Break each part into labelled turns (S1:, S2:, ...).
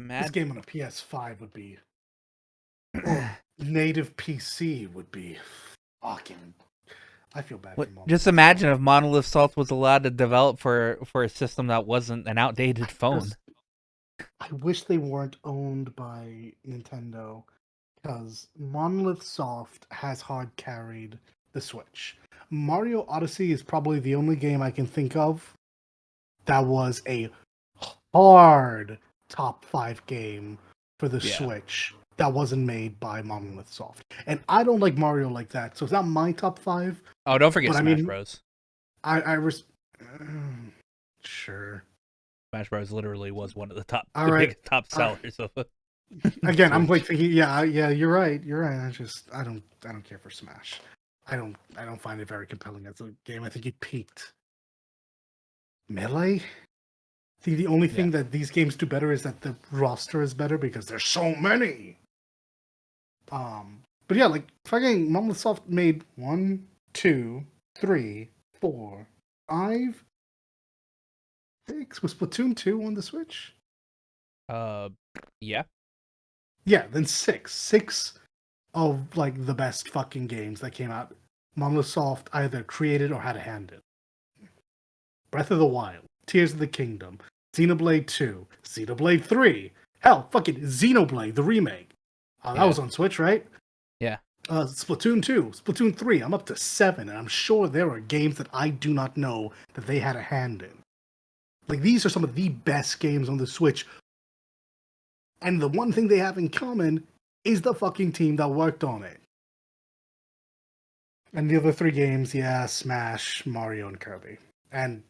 S1: This game on a PS5 would be, or native PC would be fucking. I feel bad for Monolith.
S2: Just imagine if Monolith Soft was allowed to develop for a system that wasn't an outdated phone.
S1: I wish they weren't owned by Nintendo, because Monolith Soft has hard carried the Switch. Mario Odyssey is probably the only game I can think of that was a hard top 5 game for the Switch that wasn't made by Monolith Soft. And I don't like Mario like that, so it's not my top 5.
S2: Oh, don't forget Smash Bros.
S1: Sure.
S2: Smash Bros. Literally was one of the biggest top sellers of it.
S1: Again, I'm like thinking, yeah, you're right. I don't care for Smash. I don't find it very compelling as a game. I think it peaked. Melee? I think the only thing that these games do better is that the roster is better because there's so many. But yeah, like fucking Monolith Soft made 1, 2, 3, 4, 5, 6. Was Splatoon 2 on the Switch?
S2: Yeah.
S1: Yeah, then 6. 6 of like the best fucking games that came out. Monolith Soft either created or had a hand in. Breath of the Wild, Tears of the Kingdom, Xenoblade 2, Xenoblade 3. Hell, fucking Xenoblade, the remake. That was on Switch, right?
S2: Yeah.
S1: Splatoon 2, Splatoon 3. I'm up to 7, and I'm sure there are games that I do not know that they had a hand in. Like, these are some of the best games on the Switch. And the one thing they have in common is the fucking team that worked on it. And the other 3 games, Smash, Mario, and Kirby. And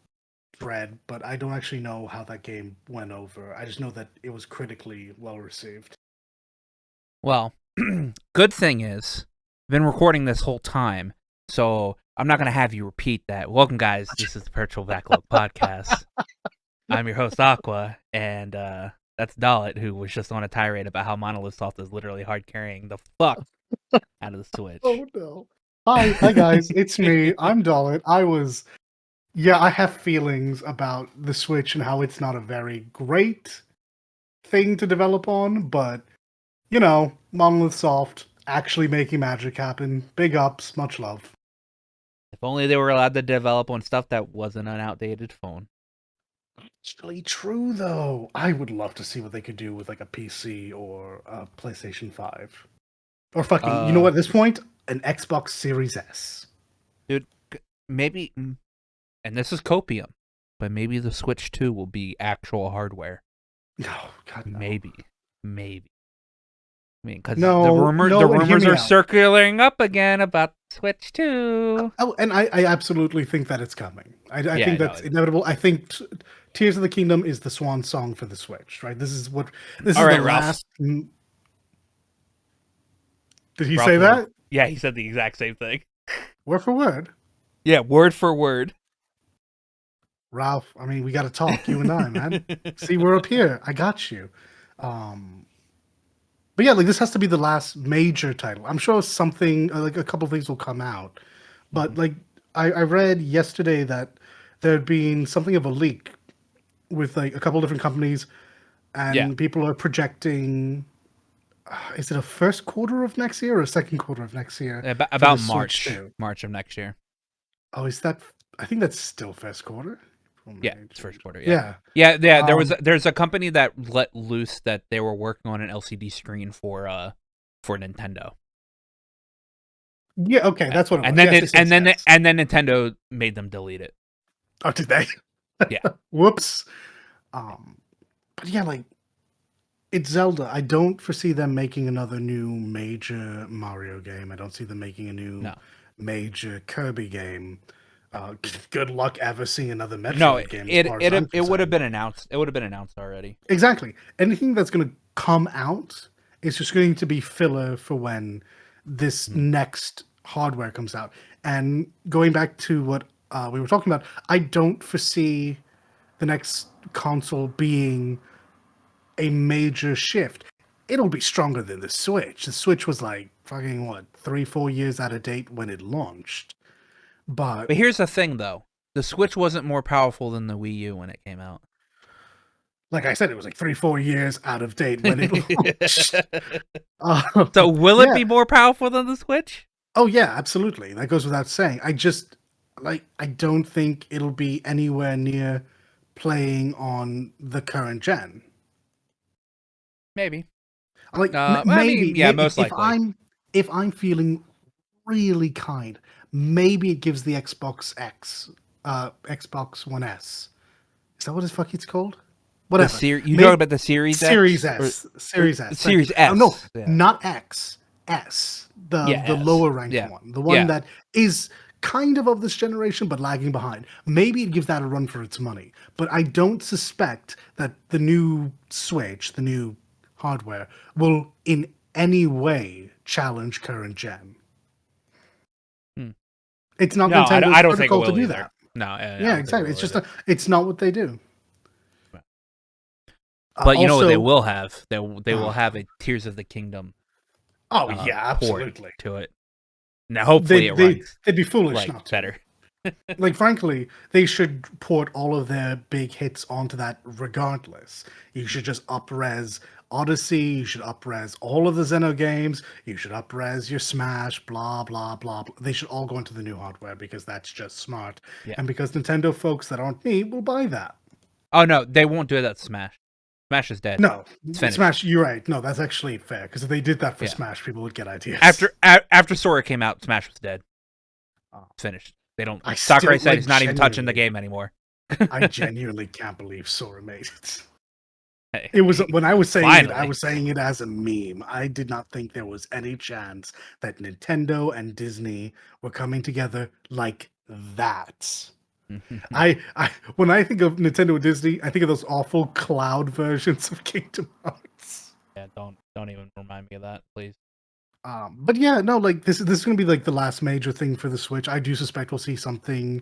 S1: Dread, but I don't actually know how that game went over. I just know that it was critically well received.
S2: Well, good thing is, I've been recording this whole time, so I'm not going to have you repeat that. Welcome, guys. This is the Perpetual Backlog podcast. I'm your host, Aqua, and that's Dollet, who was just on a tirade about how Monolith Soft is literally hard carrying the fuck out of the Switch.
S1: Oh, no. Hi, guys. It's me. I'm Dollet. I have feelings about the Switch and how it's not a very great thing to develop on, but, you know, Monolith Soft actually making magic happen. Big ups, much love.
S2: If only they were allowed to develop on stuff that wasn't an outdated phone.
S1: Actually true, though. I would love to see what they could do with, like, a PC or a PlayStation 5. Or fucking, you know what, at this point? An Xbox Series S.
S2: Dude, maybe... And this is copium, but maybe the Switch 2 will be actual hardware.
S1: No, God, no.
S2: Maybe. I mean, because
S1: the
S2: rumors are circling up again about Switch 2.
S1: And I absolutely think that it's coming. I think that's inevitable. I think Tears of the Kingdom is the swan song for the Switch, right? This is the last. Did he say that?
S2: Yeah, he said the exact same thing.
S1: Word for word.
S2: Yeah, word for word.
S1: Ralph, I mean, we got to talk, you and I, man. See, we're up here. I got you. But yeah, like this has to be the last major title. I'm sure something, like a couple things will come out. But like I read yesterday that there had been something of a leak with like a couple different companies, and people are projecting. Is it a first quarter of next year or a second quarter of next year?
S2: About March of next year.
S1: Oh, is that? I think that's still first quarter.
S2: Yeah, it's first quarter. Yeah. There's a company that let loose that they were working on an LCD screen for Nintendo.
S1: Yeah, okay, that's what it was.
S2: And then Nintendo made them delete it.
S1: Oh, did they?
S2: Yeah.
S1: Whoops. But yeah, like it's Zelda. I don't foresee them making another new major Mario game. I don't see them making a new major Kirby game. Good luck ever seeing another Metroid game.
S2: It would have been announced. It would have been announced already.
S1: Exactly. Anything that's going to come out is just going to be filler for when this next hardware comes out. And going back to what we were talking about, I don't foresee the next console being a major shift. It'll be stronger than the Switch. The Switch was like fucking 3-4 years out of date when it launched. But
S2: here's the thing, though. The Switch wasn't more powerful than the Wii U when it came out.
S1: like I said, it was like 3-4 years out of date when it launched.
S2: So will it
S1: Yeah.
S2: be more powerful than the Switch?
S1: Oh yeah, absolutely. That goes without saying. I don't think it'll be anywhere near playing on the current gen.
S2: Maybe.
S1: Like
S2: I mean, yeah, most likely.
S1: if I'm feeling really kind, maybe it gives the Xbox One S. Is that what the fuck it's called? Whatever.
S2: You talking
S1: Maybe
S2: about the Series
S1: Series
S2: X
S1: S.
S2: or
S1: Series S. Thank you.
S2: Series
S1: Oh no,
S2: S? Yeah,
S1: not X. S.
S2: yeah,
S1: The
S2: S.
S1: lower ranked
S2: Yeah,
S1: one. The one
S2: yeah.
S1: that is kind of this generation but lagging behind. Maybe it gives that a run for its money. But I don't suspect that the new Switch, the new hardware, will in any way challenge current gen.
S2: Hmm.
S1: It's not
S2: No,
S1: Nintendo's
S2: I don't think it
S1: protocol to
S2: will
S1: do
S2: either.
S1: that.
S2: No, I
S1: Yeah,
S2: don't think it
S1: exactly. It's
S2: will
S1: just
S2: either.
S1: it's not what they do.
S2: But you know what they
S1: Also,
S2: will have? They will have a Tears of the Kingdom
S1: oh yeah,
S2: port
S1: absolutely.
S2: to it. Now, hopefully, it runs
S1: They'd be foolish
S2: like
S1: not to.
S2: better.
S1: Like, frankly, they should port all of their big hits onto that regardless. You should just up-res Odyssey, you should up-res all of the Xeno games, you should up-res your Smash, blah, blah, blah, blah. They should all go into the new hardware because that's just smart.
S2: Yeah.
S1: And because Nintendo folks that aren't me will buy that.
S2: Oh no, they won't do that. Smash. Smash is dead.
S1: No,
S2: It's finished.
S1: Smash, you're right. No, that's actually fair because if they did that for
S2: Yeah.
S1: Smash, people would get ideas.
S2: After Sora came out, Smash was dead. It's finished. They don't. Sakurai said he's not even touching the game anymore.
S1: I genuinely can't believe Sora made it. It was when I was saying
S2: Finally.
S1: it, I was saying it as a meme. I did not think there was any chance that Nintendo and Disney were coming together like that. I when I think of Nintendo and Disney, I think of those awful cloud versions of Kingdom Hearts.
S2: Yeah, don't even remind me of that, please.
S1: But yeah, no, like this is going to be like the last major thing for the Switch. I do suspect we'll see something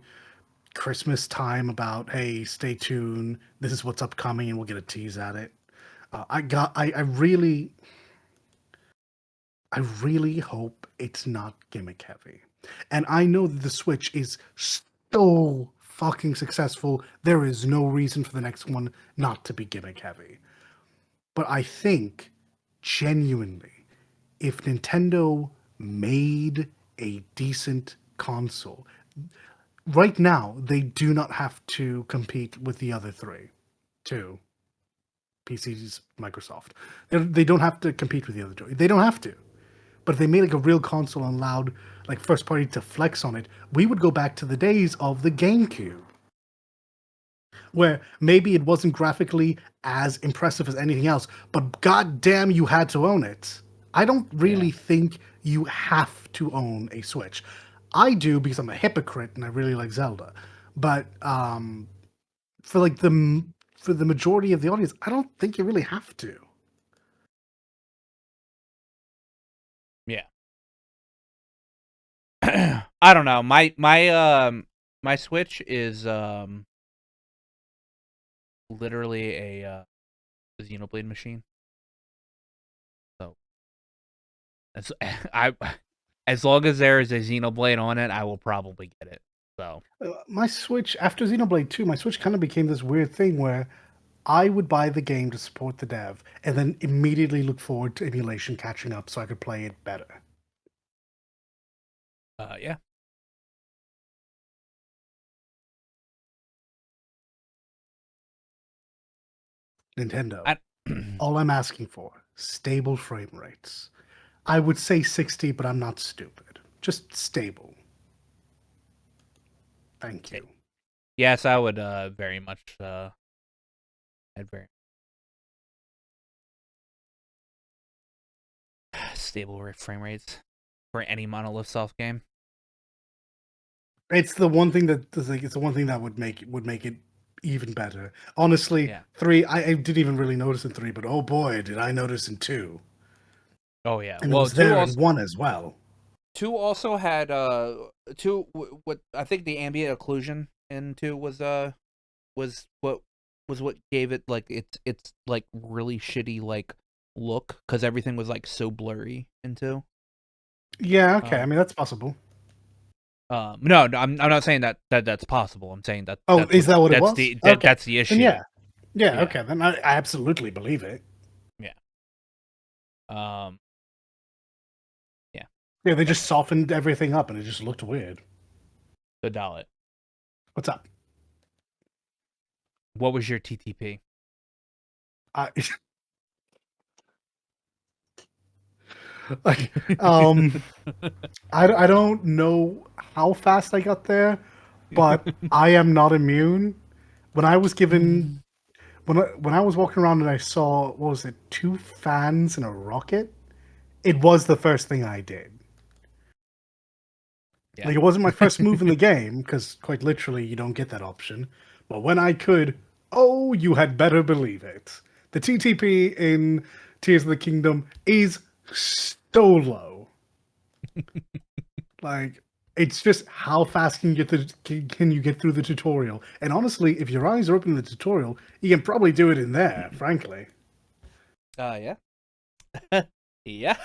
S1: Christmas time about, hey, stay tuned. This is what's upcoming, and we'll get a tease at it. I really hope it's not gimmick heavy. And I know that the Switch is so fucking successful. There is no reason for the next one not to be gimmick heavy. But I think genuinely, if Nintendo made a decent console, right now they do not have to compete with the other two PCs, Microsoft. They don't have to compete with the other two. They don't have to. But if they made like a real console and allowed like first party to flex on it, we would go back to the days of the GameCube, where maybe it wasn't graphically as impressive as anything else, but goddamn, you had to own it. I don't really think you have to own a Switch. I do because I'm a hypocrite and I really like Zelda. But for like for the majority of the audience, I don't think you really have to.
S2: Yeah. I don't know. My Switch is literally a Xenoblade machine. So as long as there is a Xenoblade on it, I will probably get it. So
S1: My Switch, after Xenoblade 2, my Switch kind of became this weird thing where I would buy the game to support the dev and then immediately look forward to emulation catching up so I could play it better.
S2: yeah.
S1: Nintendo. All I'm asking for, stable frame rates. I would say 60, but I'm not stupid. Just stable. Thank you.
S2: Yes, I would very much I'd very stable frame rates for any Monolith Soft game.
S1: It's the one thing that it's the one thing that would make it even better. Honestly,
S2: Yeah.
S1: 3, I didn't even really notice in 3, but oh boy, did I notice in 2.
S2: Oh yeah.
S1: And
S2: Well,
S1: it was there in 1 as well.
S2: 2 also had 2 what I think the ambient occlusion in 2 was what gave it like it's like really shitty like look because everything was like so blurry in 2.
S1: Yeah, okay. I mean, that's possible.
S2: No, I'm not saying that that's possible. I'm saying that
S1: Oh, is that what it was?
S2: Okay.
S1: Okay.
S2: That's the issue.
S1: Then yeah. Yeah,
S2: Yeah.
S1: okay, then I absolutely believe it.
S2: Yeah. Um. Yeah.
S1: Yeah, they just
S2: Definitely.
S1: softened everything up and it just looked weird.
S2: So Dollet,
S1: What's up?
S2: what was your TTP?
S1: I like um I don't know how fast I got there, but I am not immune. When I was given when I was walking around and I saw what was it, two fans and a rocket, it was the first thing I did.
S2: Yeah.
S1: Like it wasn't my first move in the game because quite literally you don't get that option. But when I could, oh, you had better believe it. The TTP in Tears of the Kingdom is so low. Like it's just how fast can you get through the tutorial? And honestly, if your eyes are open in the tutorial, you can probably do it in there. Frankly,
S2: Yeah. Yeah.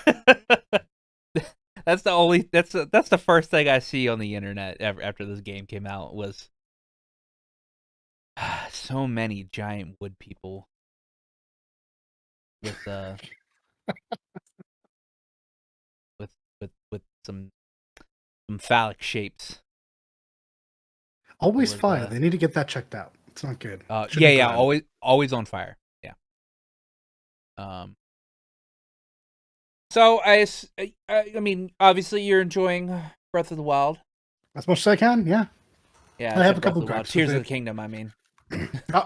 S2: That's the only. That's the first thing I see on the internet after this game came out was so many giant wood people with with some phallic shapes. It
S1: always
S2: was
S1: fire. They need to get that checked out. It's not good.
S2: yeah,
S1: Shouldn't
S2: yeah,
S1: burn.
S2: always on fire. Yeah. Um. So I mean, obviously you're enjoying Breath of the Wild.
S1: As much as I can. Yeah,
S2: Yeah, I
S1: I have
S2: said
S1: a
S2: Breath
S1: couple
S2: of the Wild.
S1: gripes with
S2: Tears of
S1: it.
S2: the Kingdom. I mean,
S1: Oh,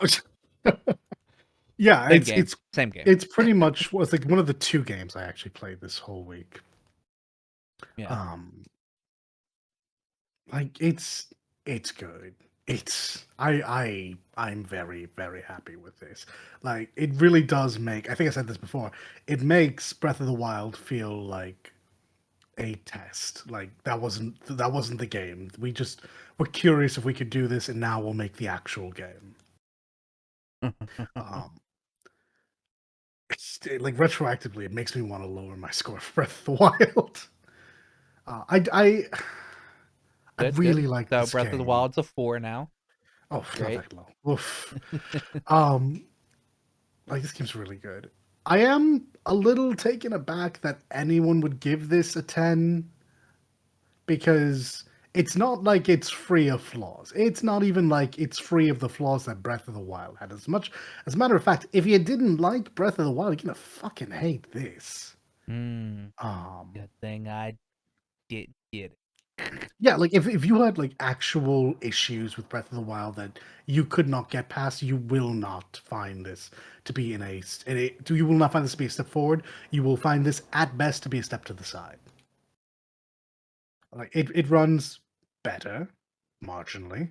S1: yeah,
S2: same game. Same game.
S1: it's pretty much was like one of the two games I actually played this whole week.
S2: Yeah.
S1: Um, like it's good. I'm very happy with this. Like it really does make. I think I said this before. It makes Breath of the Wild feel like a test. Like that wasn't the game. We just were curious if we could do this, and now we'll make the actual game. Um, like retroactively, it makes me want to lower my score for Breath of the Wild. Uh, I I I
S2: Good,
S1: really
S2: good.
S1: like
S2: So
S1: this
S2: Breath of the
S1: game.
S2: Wild's a 4 now.
S1: Oh, not
S2: Great.
S1: that low. Oof. Um, like this game's really good. I am a little taken aback that anyone would give this a 10 because it's not like it's free of flaws. It's not even like it's free of the flaws that Breath of the Wild had. As a matter of fact, if you didn't like Breath of the Wild, you're gonna fucking hate this.
S2: Hmm.
S1: Um,
S2: Good thing I did get it.
S1: yeah, like if you had like actual issues with Breath of the Wild that you could not get past, you will not find this to be you will not find this to be a step forward. You will find this at best to be a step to the side. Like it runs better, marginally.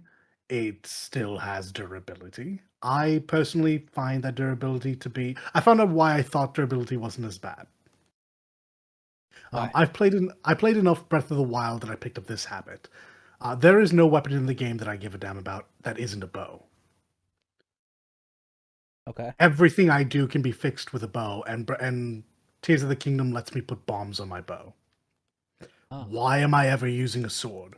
S1: It still has durability. I personally find that durability to be. I found out why I thought durability wasn't as bad.
S2: Why?
S1: I played enough Breath of the Wild that I picked up this habit. There is no weapon in the game that I give a damn about that isn't a bow.
S2: Okay.
S1: Everything I do can be fixed with a bow, and Tears of the Kingdom lets me put bombs on my bow.
S2: Oh.
S1: Why am I ever using a sword?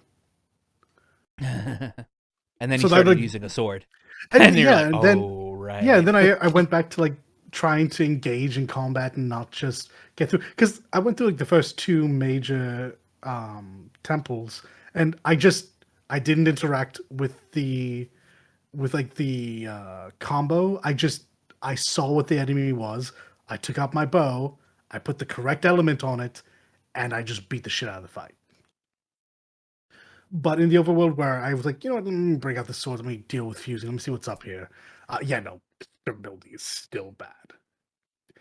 S2: And then you
S1: So that
S2: started
S1: like,
S2: using a sword.
S1: and
S2: And you're
S1: yeah,
S2: like,
S1: and then
S2: oh,
S1: yeah, and
S2: right.
S1: then I went back to like trying to engage in combat and not just get through because I went through like the first two major temples and I didn't interact with the combo. I saw what the enemy was. I took out my bow. I put the correct element on it, and I just beat the shit out of the fight. But in the overworld, where I was like, you know what, let me bring out the sword. Let me deal with fusing. Let me see what's up here. Yeah, no, durability is still bad.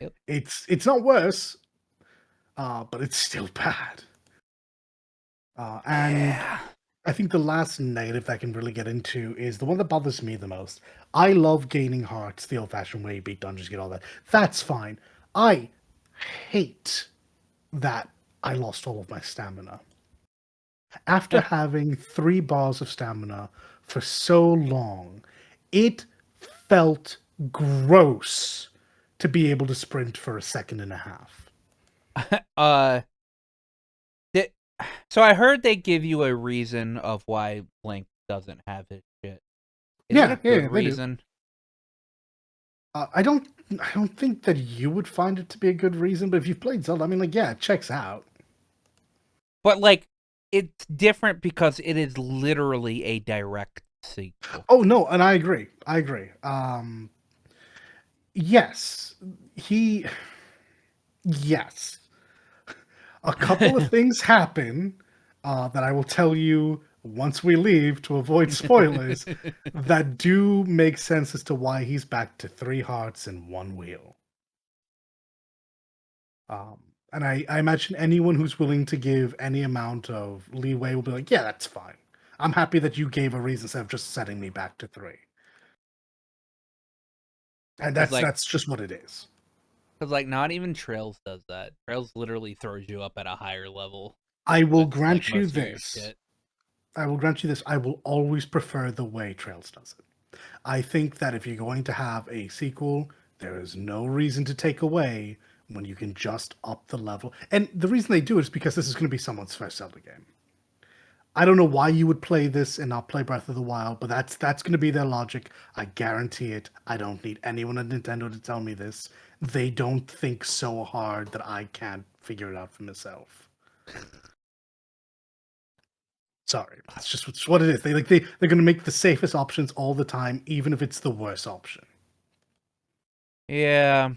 S2: Yep.
S1: It's not worse, but it's still bad. And
S2: Yeah.
S1: I think the last negative that I can really get into is the one that bothers me the most. I love gaining hearts the old-fashioned way, beat dungeons, get all that. That's fine. I hate that I lost all of my stamina. After having 3 bars of stamina for so long, it felt gross to be able to sprint for a second and a half.
S2: uh, th- so I heard they give you a reason of why Link doesn't have his shit. Is it a
S1: Yeah,
S2: good
S1: yeah, they do.
S2: reason?
S1: I don't think that you would find it to be a good reason, but if you've played Zelda, I mean, like, yeah, it checks out.
S2: But like, it's different because it is literally a direct sequel.
S1: Oh no, and I agree. I agree. Yes, he. Yes, a couple of things happen that I will tell you once we leave to avoid spoilers that do make sense as to why he's back to 3 hearts and 1 wheel. Um, and I imagine anyone who's willing to give any amount of leeway will be like, yeah, that's fine. I'm happy that you gave a reason instead of just setting me back to 3. And
S2: Because like,
S1: that's just what it is.
S2: not even Trails does that. Trails literally throws you up at a higher level
S1: I will
S2: with like
S1: grant you
S2: most of your
S1: this.
S2: shit.
S1: I will grant you this. I will always prefer the way Trails does it. I think that if you're going to have a sequel, there is no reason to take away when you can just up the level. And the reason they do it is because this is going to be someone's first Zelda game. I don't know why you would play this and not play Breath of the Wild, but that's going to be their logic. I guarantee it. I don't need anyone at Nintendo to tell me this. They don't think so hard that I can't figure it out for myself. Sorry, it's just it's what it is. They're going to make the safest options all the time, even if it's the worst option.
S2: Yeah,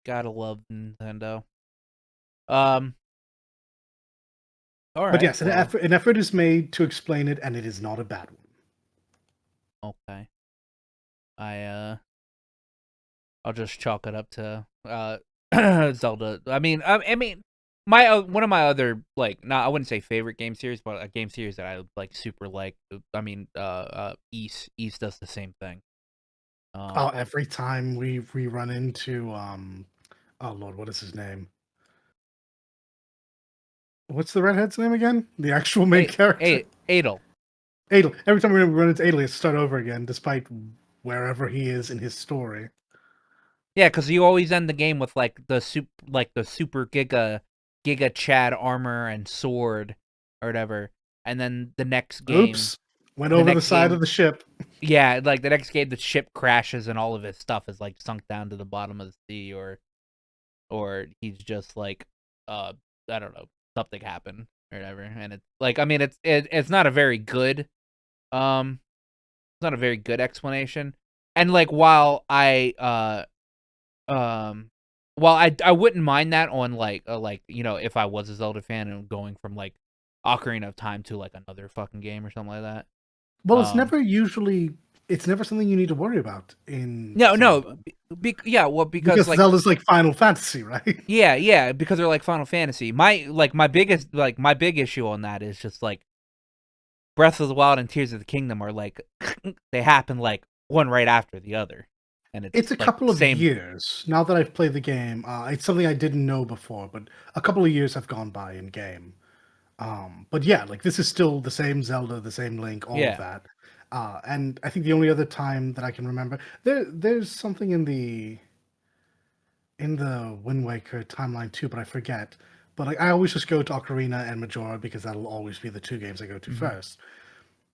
S2: gotta love Nintendo. Um. All
S1: But
S2: right.
S1: yes,
S2: Well.
S1: an effort is made to explain it, and it is not a bad one.
S2: Okay. I'll just chalk it up to Zelda. I mean, my one of my other like, not, I wouldn't say favorite game series, but a game series that I like super like. I mean, East does the same thing.
S1: Oh, every time we run into oh Lord, what is his name? What's the redhead's name again? The actual main character.
S2: Adel.
S1: Adel. Every time we run into Adel, he has to start over again, despite wherever he is in his story.
S2: Yeah, because you always end the game with like the super giga Chad armor and sword or whatever, and then the next game,
S1: Oops. Went over the side of the ship.
S2: yeah, like the next game, the ship crashes and all of his stuff is like sunk down to the bottom of the sea, or he's just like, I don't know, something happened or whatever, and it's like, I mean, it's not a very good, it's not a very good explanation, and like while I wouldn't mind that on like you know, if I was a Zelda fan and going from like Ocarina of Time to like another fucking game or something like that.
S1: Well,
S2: Um,
S1: it's never something you need to worry about in
S2: no,
S1: Zelda.
S2: yeah, well, because
S1: Because
S2: like,
S1: Zelda's like Final Fantasy, right?
S2: yeah, because they're like Final Fantasy. My biggest, like, my big issue on that is just like Breath of the Wild and Tears of the Kingdom are like they happen like one right after the other, and it's
S1: It's a
S2: like
S1: couple of
S2: same.
S1: years now that I've played the game. It's something I didn't know before, but a couple of years have gone by in game. But yeah, like this is still the same Zelda, the same Link, all of
S2: Yeah.
S1: that. And I think the only other time that I can remember there's something in the Wind Waker timeline too, but I forget. But like I always just go to Ocarina and Majora because that'll always be the 2 games I go to
S2: Mhm.
S1: first.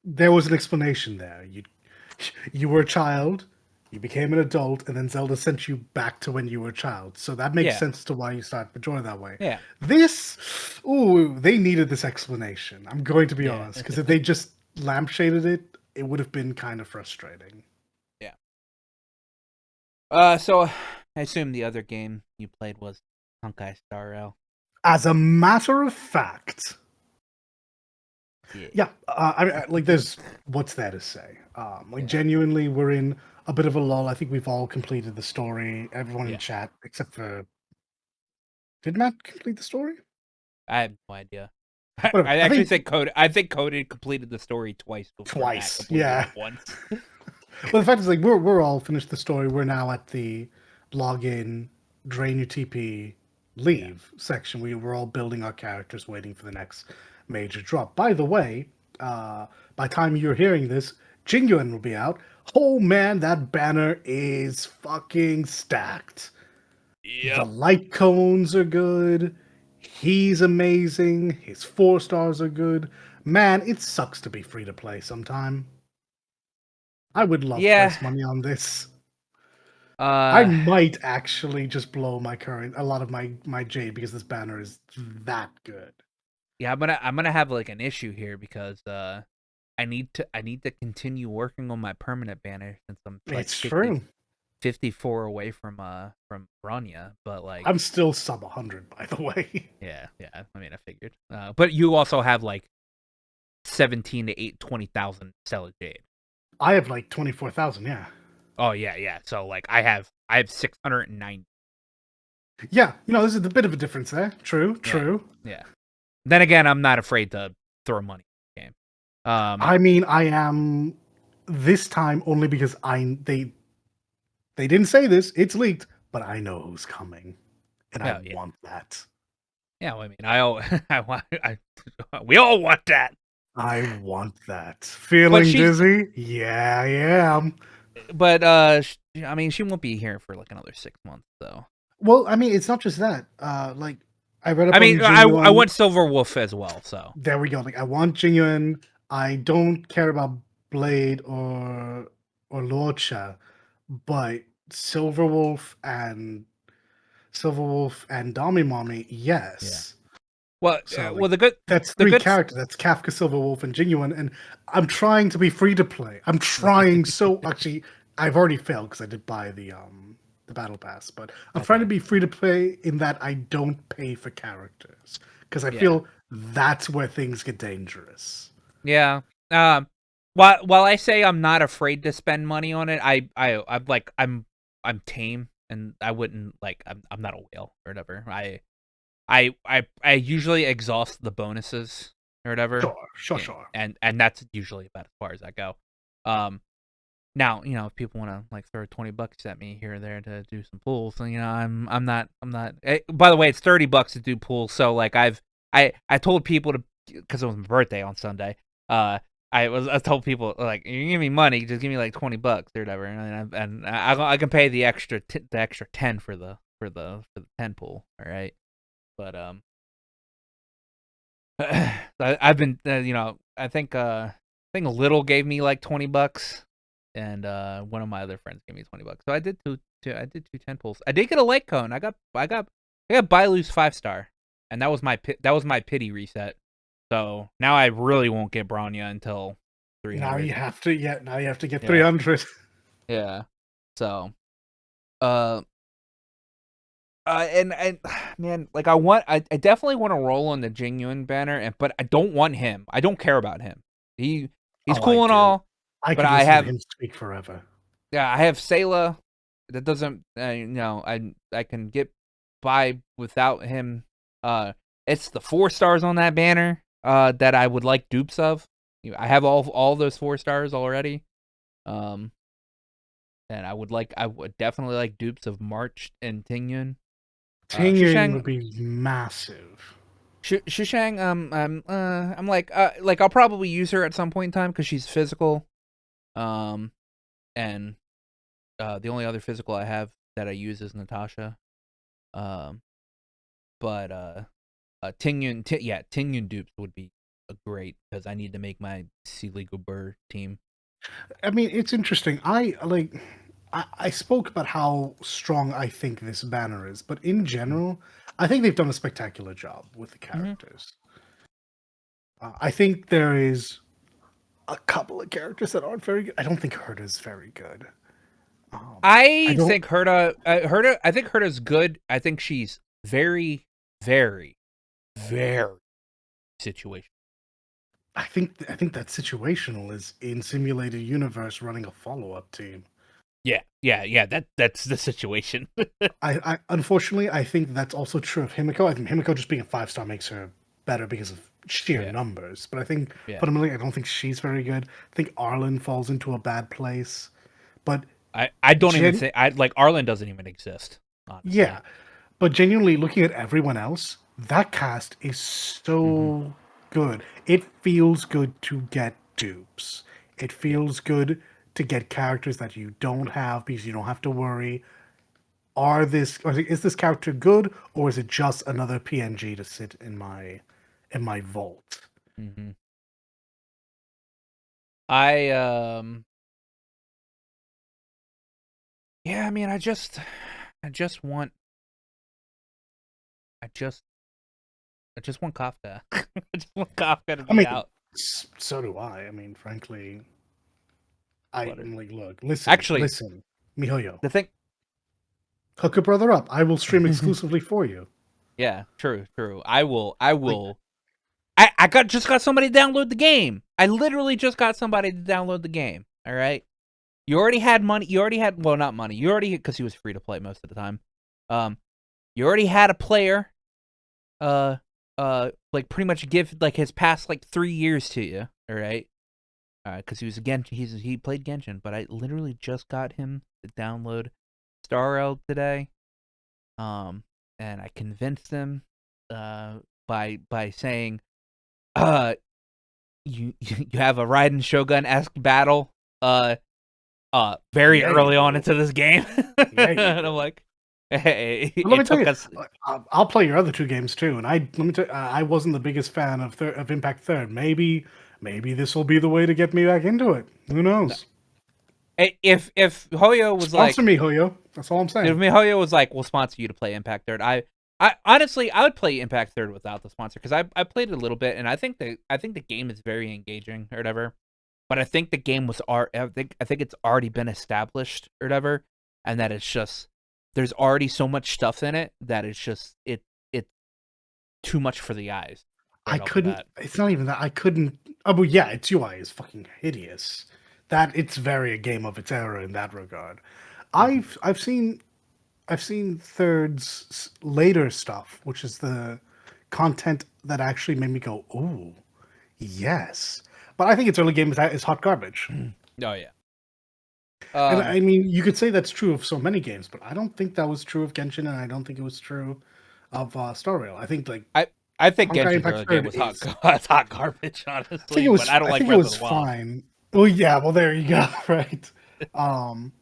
S1: There was an explanation there. You were a child, you became an adult, and then Zelda sent you back to when you were a child. So that makes
S2: Yeah.
S1: sense to why you started Majora that way.
S2: Yeah.
S1: This, ooh, they needed this explanation. I'm going to be
S2: Yeah.
S1: honest, because if they just lampshaded it, it would have been kind of frustrating.
S2: Yeah. So I assume the other game you played was Honkai Star Rail.
S1: As a matter of fact,
S2: Yeah.
S1: yeah, like there's what's there to say? Like
S2: Yeah.
S1: genuinely, we're in a bit of a lull. I think we've all completed the story. Everyone in
S2: Yeah.
S1: chat, except for did Matt complete the story?
S2: I have no idea.
S1: Whatever.
S2: I
S1: I
S2: actually
S1: think
S2: think Cody completed the story twice before Matt
S1: twice.
S2: completed it
S1: Yeah.
S2: once.
S1: Well, the fact is, like, we're all finished the story. We're now at the login, drain your TP,
S2: Yeah.
S1: leave section. We're all building our characters, waiting for the next major drop. By the way, by the time you're hearing this, Jingyuan will be out. Oh man, that banner is fucking stacked. The
S2: Yep.
S1: light cones are good. He's amazing. His 4 stars are good. Man, it sucks to be free to play sometime. I would love
S2: Yeah.
S1: price money on this. I
S2: Uh,
S1: might actually just blow a lot of my Jade because this banner is that good.
S2: yeah, I'm gonna have like an issue here because I need to continue working on my permanent banner since I'm like
S1: It's true.
S2: 54 away from Bronya, but like
S1: I'm still sub 100, by the way.
S2: yeah, I mean I figured. But you also have like 17 to 20,000 Stellar Jade.
S1: I have like 24,000. Yeah,
S2: Oh yeah. So like I have 690.
S1: yeah. There's a bit of a difference there. True,
S2: Yeah.
S1: true.
S2: Yeah. Then again, I'm not afraid to throw money in the game.
S1: I mean, I am this time only because they didn't say this. It's leaked, but I know who's coming, and I
S2: Oh yeah.
S1: want that.
S2: Yeah, well, I mean, I want we all want that.
S1: I want that.
S2: But
S1: Feeling
S2: she's
S1: dizzy? Yeah, I am.
S2: but I mean, she won't be here for like another 6 months though.
S1: Well, I mean, it's not just that. Like I read
S2: I
S1: up
S2: mean,
S1: on
S2: I
S1: Genuine.
S2: want Silver Wolf as well, so.
S1: There we go. Like I want Genuine. I don't care about Blade or Lorcha, but Silverwolf and Dami Mommy,
S2: Yeah.
S1: yes.
S2: Well,
S1: So like
S2: well the good
S1: that's
S2: the
S1: three
S2: good
S1: characters. That's Kafka, Silverwolf, and Genuine. And I'm trying to be free to play. I'm trying so actually I've already failed because I did buy the battle pass, but I'm trying to
S2: Okay.
S1: be free to play in that I don't pay for characters. Because I
S2: Yeah.
S1: feel that's where things get dangerous.
S2: Yeah. Um while I say I'm not afraid to spend money on it, I'm like I'm tame and I wouldn't like I'm not a whale or whatever. I usually exhaust the bonuses or whatever.
S1: Sure, sure,
S2: Yeah.
S1: sure.
S2: And that's usually about as far as I go. Um Now, if people want to like throw $20 at me here or there to do some pulls, then I'm not. By the way, it's $30 to do pulls. So like I told people to, because it was my birthday on Sunday. Uh, I told people like, you give me money, just give me like $20 or whatever, and I can pay the extra 10 for the 10 pull. All right, but I've been I think Little gave me like $20, and one of my other friends gave me $20. So I did two 10 pulls. I did get a light cone. I got buy lose 5-star, and that was my pity reset. So now I really won't get Bronya until
S1: Now
S2: 300.
S1: you have to now you have to get
S2: Yeah,
S1: 300.
S2: yeah. So uh and man, like I definitely want to roll on the genuine banner, but I don't want him. I don't care about him. He's
S1: Oh, I
S2: cool and
S1: do.
S2: all,
S1: I
S2: but
S1: could listen to him speak forever.
S2: I have Sayla. That doesn't I can get by without him. Uh, it's the 4 stars on that banner that I would like dupes of. I have all those 4 stars already. Um, and I would definitely like dupes of March and Tingyun.
S1: Tingyun
S2: Shushang
S1: would be massive.
S2: Shushang, I'm like I'll probably use her at some point in time because she's physical. And the only other physical I have that I use is Natasha. Um, but Tingyun dupes would be great because I need to make my C League Burr team.
S1: I mean, it's interesting. I spoke about how strong I think this banner is, but in general, I think they've done a spectacular job with the
S2: Mm-hmm.
S1: characters. I think there is a couple of characters that aren't very good. I don't think Herta's very good. I
S2: I
S1: don't.
S2: think I think Herta's good. I think she's very, very, very situational.
S1: I think that situational is in simulated universe running a follow up team.
S2: Yeah. That's the situation.
S1: I unfortunately I think that's also true of Himiko. I think Himiko just being a 5-star makes her better because of sheer
S2: Yeah,
S1: numbers. But I think
S2: yeah.
S1: fundamentally I don't think she's very good. I think Arlen falls into a bad place. But
S2: I don't even
S1: gen
S2: think I like Arlen doesn't even exist,
S1: yeah.
S2: honestly.
S1: But genuinely looking at everyone else, that cast is
S2: Hmm.
S1: so good. It feels good to get dupes. It
S2: Yeah.
S1: feels good to get characters that you don't have because you don't have to worry. Is this character good or is it just another PNG to sit in my vault?
S2: Hmm. I Yeah, I mean, I just want, I just, I just want Kafka. I just want Kafka to
S1: I
S2: be
S1: mean,
S2: out.
S1: so do I. I mean, frankly,
S2: But
S1: I'm like, look, listen,
S2: actually,
S1: listen, Mihoyo,
S2: the thing,
S1: hook a brother up. I will stream exclusively for you.
S2: yeah, true. I will, I
S1: Like,
S2: will. Just got somebody to download the game. I literally just got somebody to download the game. All right. You already had money. You already had, well, not money. You already, because he was free to play most of the time. Um, you already had a player, like pretty much give like his past like 3 years to you. All right. Because he was again, he played Genshin, but I literally just got him to download Star Rail today. And I convinced him, by saying, uh, you have a Raiden Shogun-esque battle, very
S1: yeah, you
S2: early on
S1: do.
S2: into this game.
S1: Yeah, you
S2: And I'm
S1: do.
S2: like, hey,
S1: But let me
S2: it
S1: tell
S2: took
S1: you,
S2: us.
S1: I'll play your other two games too. And let me tell you, I wasn't the biggest fan of Impact Third. Maybe this will be the way to get me back into it. Who
S2: No.
S1: knows?
S2: If Hoyo was
S1: Sponsor
S2: like,
S1: me, Hoyo. That's all I'm
S2: if
S1: saying.
S2: Hoyo was like, we'll sponsor you to play Impact Third, I honestly, I would play Impact Third without the sponsor because I played it a little bit and I think the game is very engaging or whatever. But I think the game was I think it's already been established or whatever, and that it's just there's already so much stuff in it that it's too much for the eyes
S1: I
S2: right off the
S1: couldn't.
S2: bat.
S1: It's not even that. I couldn't. Oh, but yeah, its UI is fucking hideous. That it's very a game of its era in that regard.
S2: Mhm.
S1: I've seen Third's later stuff, which is the content that actually made me go, "Ooh, yes." But I think its early game is hot garbage.
S2: Oh yeah.
S1: And
S2: Um,
S1: I mean, you could say that's true of so many games, but I don't think that was true of Genshin, and I don't think it was true of Star Rail. I think like
S2: I I think
S1: Honkai
S2: Genshin's
S1: Impact
S2: early game
S1: Third
S2: was
S1: is.
S2: hot garbage,
S1: I think
S2: honestly.
S1: it
S2: But
S1: was.
S2: I don't
S1: I
S2: like
S1: think it
S2: Breath of
S1: was
S2: the Wild.
S1: fine. Well, yeah. Well, there you go. Right.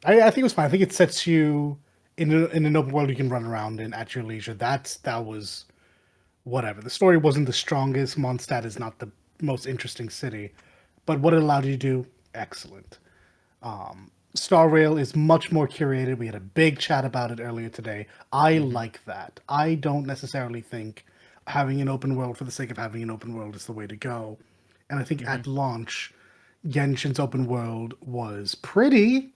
S1: I think it was fine. I think it sets you in an open world you can run around in at your leisure. That was whatever. The story wasn't the strongest. Mondstadt is not the most interesting city, but what it allowed you to do, excellent. Star Rail is much more curated. We had a big chat about it earlier today. I
S2: Hmm.
S1: like that. I don't necessarily think having an open world for the sake of having an open world is the way to go. And I think
S2: Hmm.
S1: at launch, Genshin's open world was pretty,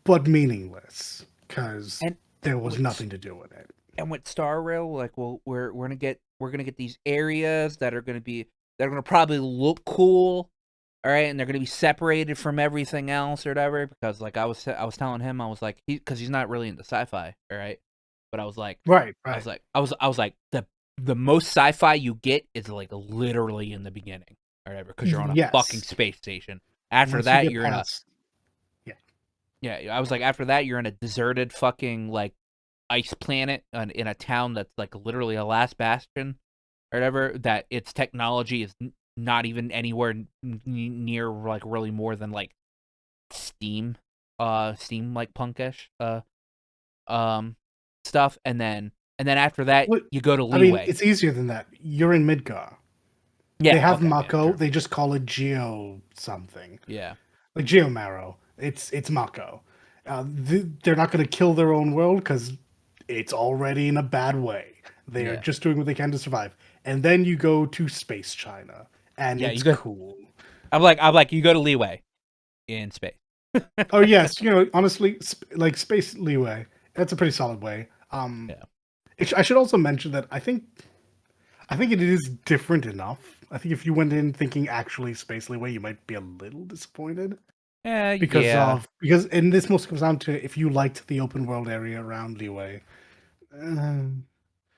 S1: but meaningless because
S2: And
S1: there was
S2: with
S1: nothing to do with it.
S2: Star Rail, like, well, we're gonna get these areas that are gonna probably look cool, all right, and they're gonna be separated from everything else or whatever. Because like I was telling him, I was like, because he's not really into sci-fi, all right, but
S1: Right, right.
S2: I was like the most sci-fi you get is like literally in the beginning, or whatever, because you're on a fucking
S1: Yes.
S2: space station. After
S1: Once you
S2: that,
S1: get
S2: you're in a
S1: past, yeah,
S2: yeah. I was like, after that, you're in a deserted fucking like ice planet in a town that's like literally a last bastion or whatever, that its technology is not even anywhere near like really more than like steam steam like punkish um stuff, and then after that
S1: well,
S2: you go to
S1: I mean,
S2: Leeway.
S1: it's easier than that. You're in Midgar. They
S2: Yeah,
S1: have
S2: okay, yeah,
S1: Mako.
S2: true.
S1: They just call it Geo something,
S2: Yeah,
S1: like Geomarrow. It's Mako. They're not going to kill their own world because it's already in a bad way. They are
S2: yeah,
S1: just doing what they can to survive. And then you go to Space China, and
S2: yeah,
S1: it's
S2: you go.
S1: cool.
S2: I'm like, you go to Leeway in space.
S1: Oh yes, honestly, like Space Leeway. That's a pretty solid way.
S2: Yeah.
S1: I should also mention that I think it is different enough. I think if you went in thinking actually Space Leeway, you might be a little disappointed
S2: Yeah.
S1: because and this most comes down to if you liked the open world area around Leeway, uh,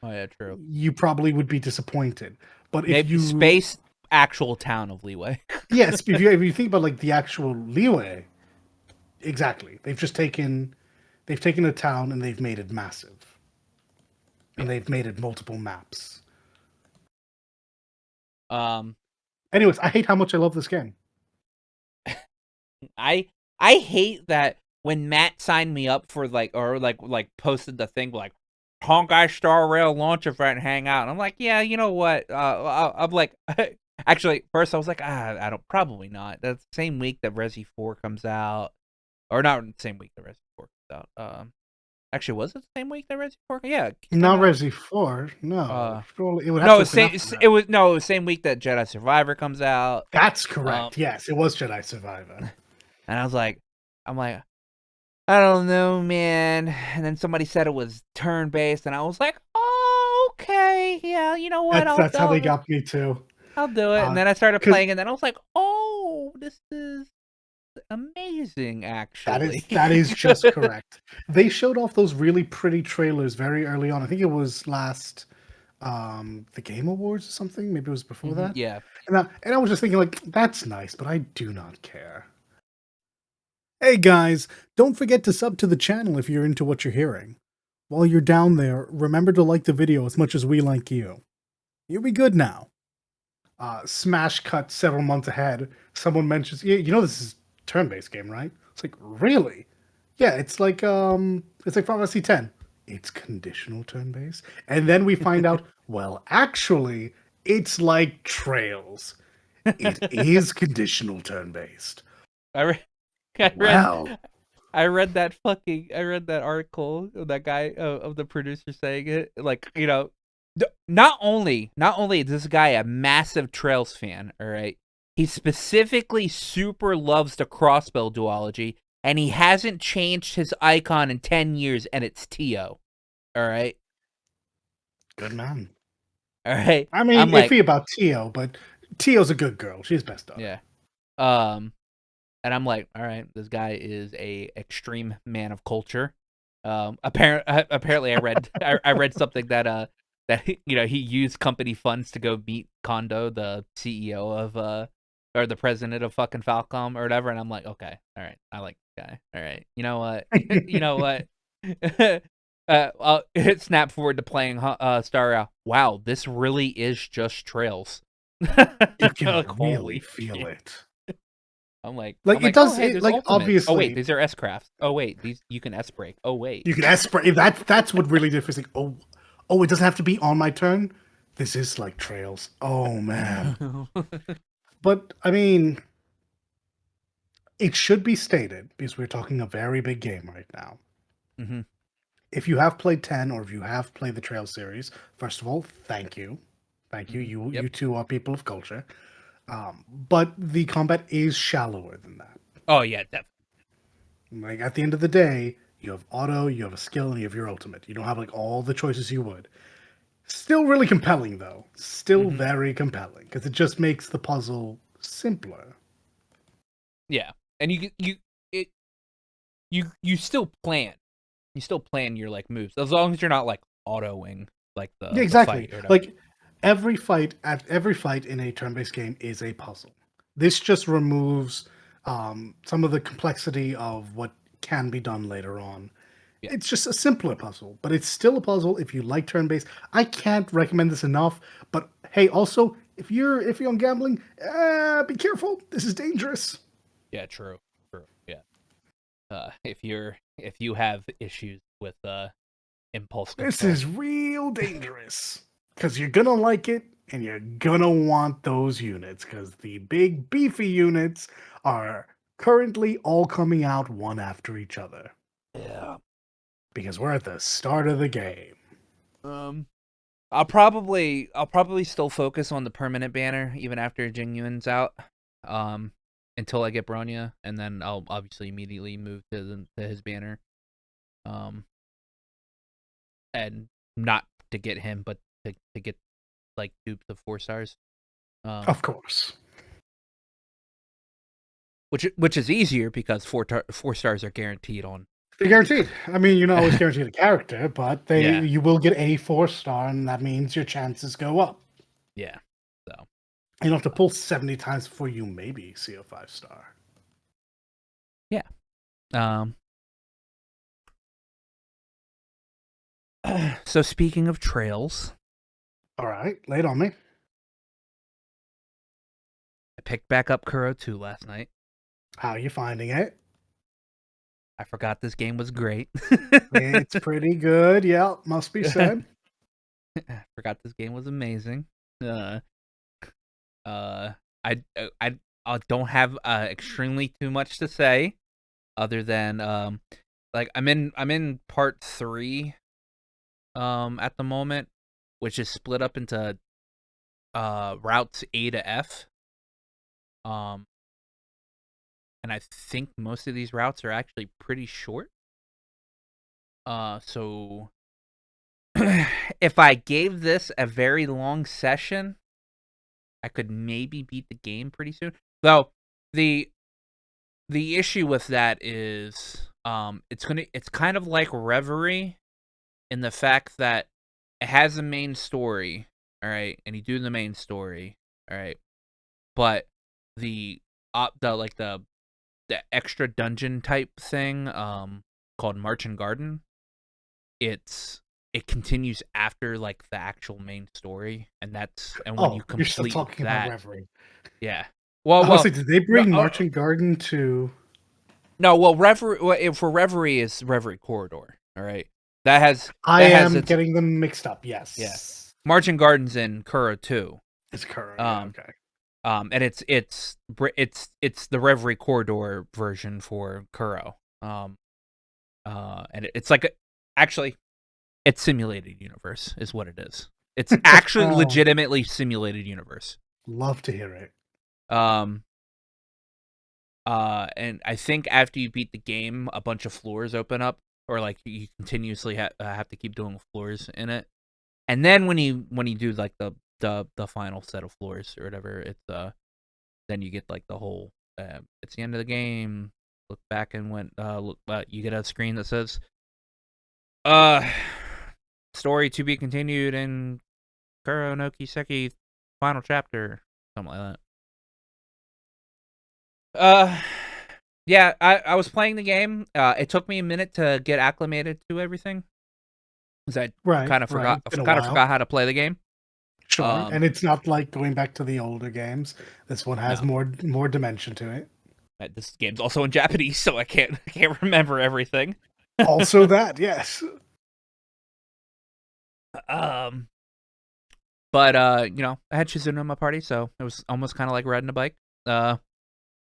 S2: Oh yeah, true.
S1: you probably would be disappointed. But if
S2: Maybe
S1: you
S2: space actual town of Leeway.
S1: yes, if you think about like the actual Leeway, exactly. They've taken a town and they've made it massive, and
S2: Yeah.
S1: they've made it multiple maps.
S2: Um
S1: Anyways, I hate how much I love this game.
S2: I I hate that when Matt signed me up for like or like posted the thing like Honkai Star Rail launch event hangout. And I'm like, yeah, you know what? I'm like, actually, first I was like, I don't, probably not. That's the same week that Resi 4 comes out, or not the same week that Resident 4 comes out. Actually, was it the same week that Resident 4? Yeah, it came
S1: Not
S2: out.
S1: Resi 4. No, surely it would have
S2: No,
S1: to
S2: it's
S1: have been
S2: same.
S1: after that.
S2: It was no, it was same week that Jedi Survivor comes out.
S1: That's correct. Yes, it was Jedi Survivor.
S2: And I was like, I don't know, man. And then somebody said it was turn based, and I was like, oh, okay, yeah, you know what?
S1: That's how they got me too.
S2: I'll do it. And then I started playing, and then I was like, oh, this is amazing, actually.
S1: That is just correct. They showed off those really pretty trailers very early on. I think it was last the Game Awards or something. Maybe it was before that.
S2: Yeah.
S1: And I was just thinking like, that's nice, but I do not care. Hey guys, don't forget to sub to the channel if you're into what you're hearing. While you're down there, remember to like the video as much as we like you. You'll be good now. Smash cut several months ahead. Someone mentions, yeah, you know this is turn-based game, right? It's like, really? Yeah, it's like Final Fantasy X. It's conditional turn-based. And then we find out, well, actually, it's like Trails. It is conditional turn-based.
S2: I read that article of that guy of the producer saying it, like, you know, not only is this guy a massive Trails fan, all right, he specifically super loves the crossbow duology, and he hasn't changed his icon in 10 years, and it's Tio. All right,
S1: good man.
S2: All right,
S1: I mean, iffy about Tio, but Tio's a good girl. She's best daughter.
S2: Yeah. And I'm like, all right, this guy is a extreme man of culture. Apparently, I read something that you know, he used company funds to go meet Kondo, the CEO of or the president of fucking Falcom or whatever. And I'm like, okay, all right, I like this guy. All right, you know what, you know what. I'll hit snap forward to playing Star Rail. Wow, this really is just Trails.
S1: You can
S2: like,
S1: really feel it.
S2: I'm like,
S1: it does.
S2: Oh, hey,
S1: like
S2: ultimate.
S1: obviously.
S2: Oh wait, these are S crafts. Oh wait, these you can S break. Oh wait,
S1: you can S break. That's what really differs. Like, oh, it doesn't have to be on my turn. This is like Trails. Oh man. But I mean, it should be stated because we're talking a very big game right now.
S2: Mm-hmm.
S1: If you have played 10 or if you have played the Trail series, first of all, thank you. You two are people of culture. But the combat is shallower than that.
S2: Oh yeah, definitely.
S1: Like at the end of the day, you have auto, you have a skill, and you have your ultimate. You don't have like all the choices you would. Still really compelling though. Still very compelling because it just makes the puzzle simpler.
S2: Yeah, and you still plan. You still plan your like moves as long as you're not like autoing like the
S1: exactly.
S2: The fight
S1: like every fight in a turn-based game is a puzzle. This just removes some of the complexity of what can be done later on. Yeah. It's just a simpler puzzle, but it's still a puzzle if you like turn-based. I can't recommend this enough, but hey, also, if you're on gambling, be careful. This is dangerous.
S2: Yeah, true. Yeah. If you have issues with impulse control.
S1: This is real dangerous because you're gonna like it and you're gonna want those units because the big beefy units are currently all coming out one after each other.
S2: Yeah,
S1: because we're at the start of the game.
S2: I'll probably still focus on the permanent banner even after Genuine's out. Until I get Bronya, and then I'll obviously immediately move to his banner. And not to get him, but to get like dupes of 4 stars.
S1: Of course.
S2: Which is easier because 4 stars are guaranteed on.
S1: They're guaranteed. I mean, you're not always guaranteed a character, but you will get a 4-star, and that means your chances go up.
S2: Yeah. So
S1: you don't have to pull 70 times before you maybe see a 5-star.
S2: Yeah. So speaking of Trails.
S1: All right, lay it on me.
S2: I picked back up Kuro 2 last night.
S1: How are you finding it?
S2: I forgot this game was great.
S1: It's pretty good. Yeah, must be said.
S2: I forgot this game was amazing. I don't have extremely too much to say. other than like I'm in part 3 at the moment, which is split up into routes A to F. Um and I think most of these routes are actually pretty short. So if I gave this a very long session, I could maybe beat the game pretty soon. Though the issue with that is it's kind of like Reverie in the fact that it has a main story, all right, and you do the main story, all right, but the the extra dungeon type thing called Marching Garden, it continues after like the actual main story, and when you
S1: Oh, you're still
S2: complete
S1: talking about
S2: that,
S1: Reverie.
S2: yeah.
S1: I was
S2: Well,
S1: like, did they
S2: no,
S1: bring Marching Garden to?
S2: no, for Reverie is Reverie Corridor. All right,
S1: I
S2: that has
S1: am
S2: its
S1: getting them mixed up.
S2: yeah.
S1: Yes,
S2: Marching Gardens in Kuro too.
S1: it's Kuro. Yeah,
S2: Um,
S1: okay.
S2: and it's the Reverie Corridor version for Kuro. And it's like actually it's simulated universe is what it is. It's actually
S1: Oh,
S2: legitimately simulated universe.
S1: love to hear it.
S2: Um, and I think after you beat the game, a bunch of floors open up, or like you continuously have to keep doing floors in it. And then when you do like the final set of floors or whatever, it's then you get like the whole it's the end of the game. Look back and you get a screen that says uh story to be continued in Aquanokiseki final chapter, something like that. Yeah, I was playing the game. It took me a minute to get acclimated to everything because I
S1: Right, right. It's been a
S2: kind of
S1: while.
S2: forgot how to play the game.
S1: Sure,
S2: Um,
S1: and it's not like going back to the older games. This one has
S2: no,
S1: more dimension to it.
S2: this game's also in Japanese, so I can't remember everything.
S1: Also, that yes.
S2: um, but I had Shizuna in my party, so it was almost kind of like riding a bike.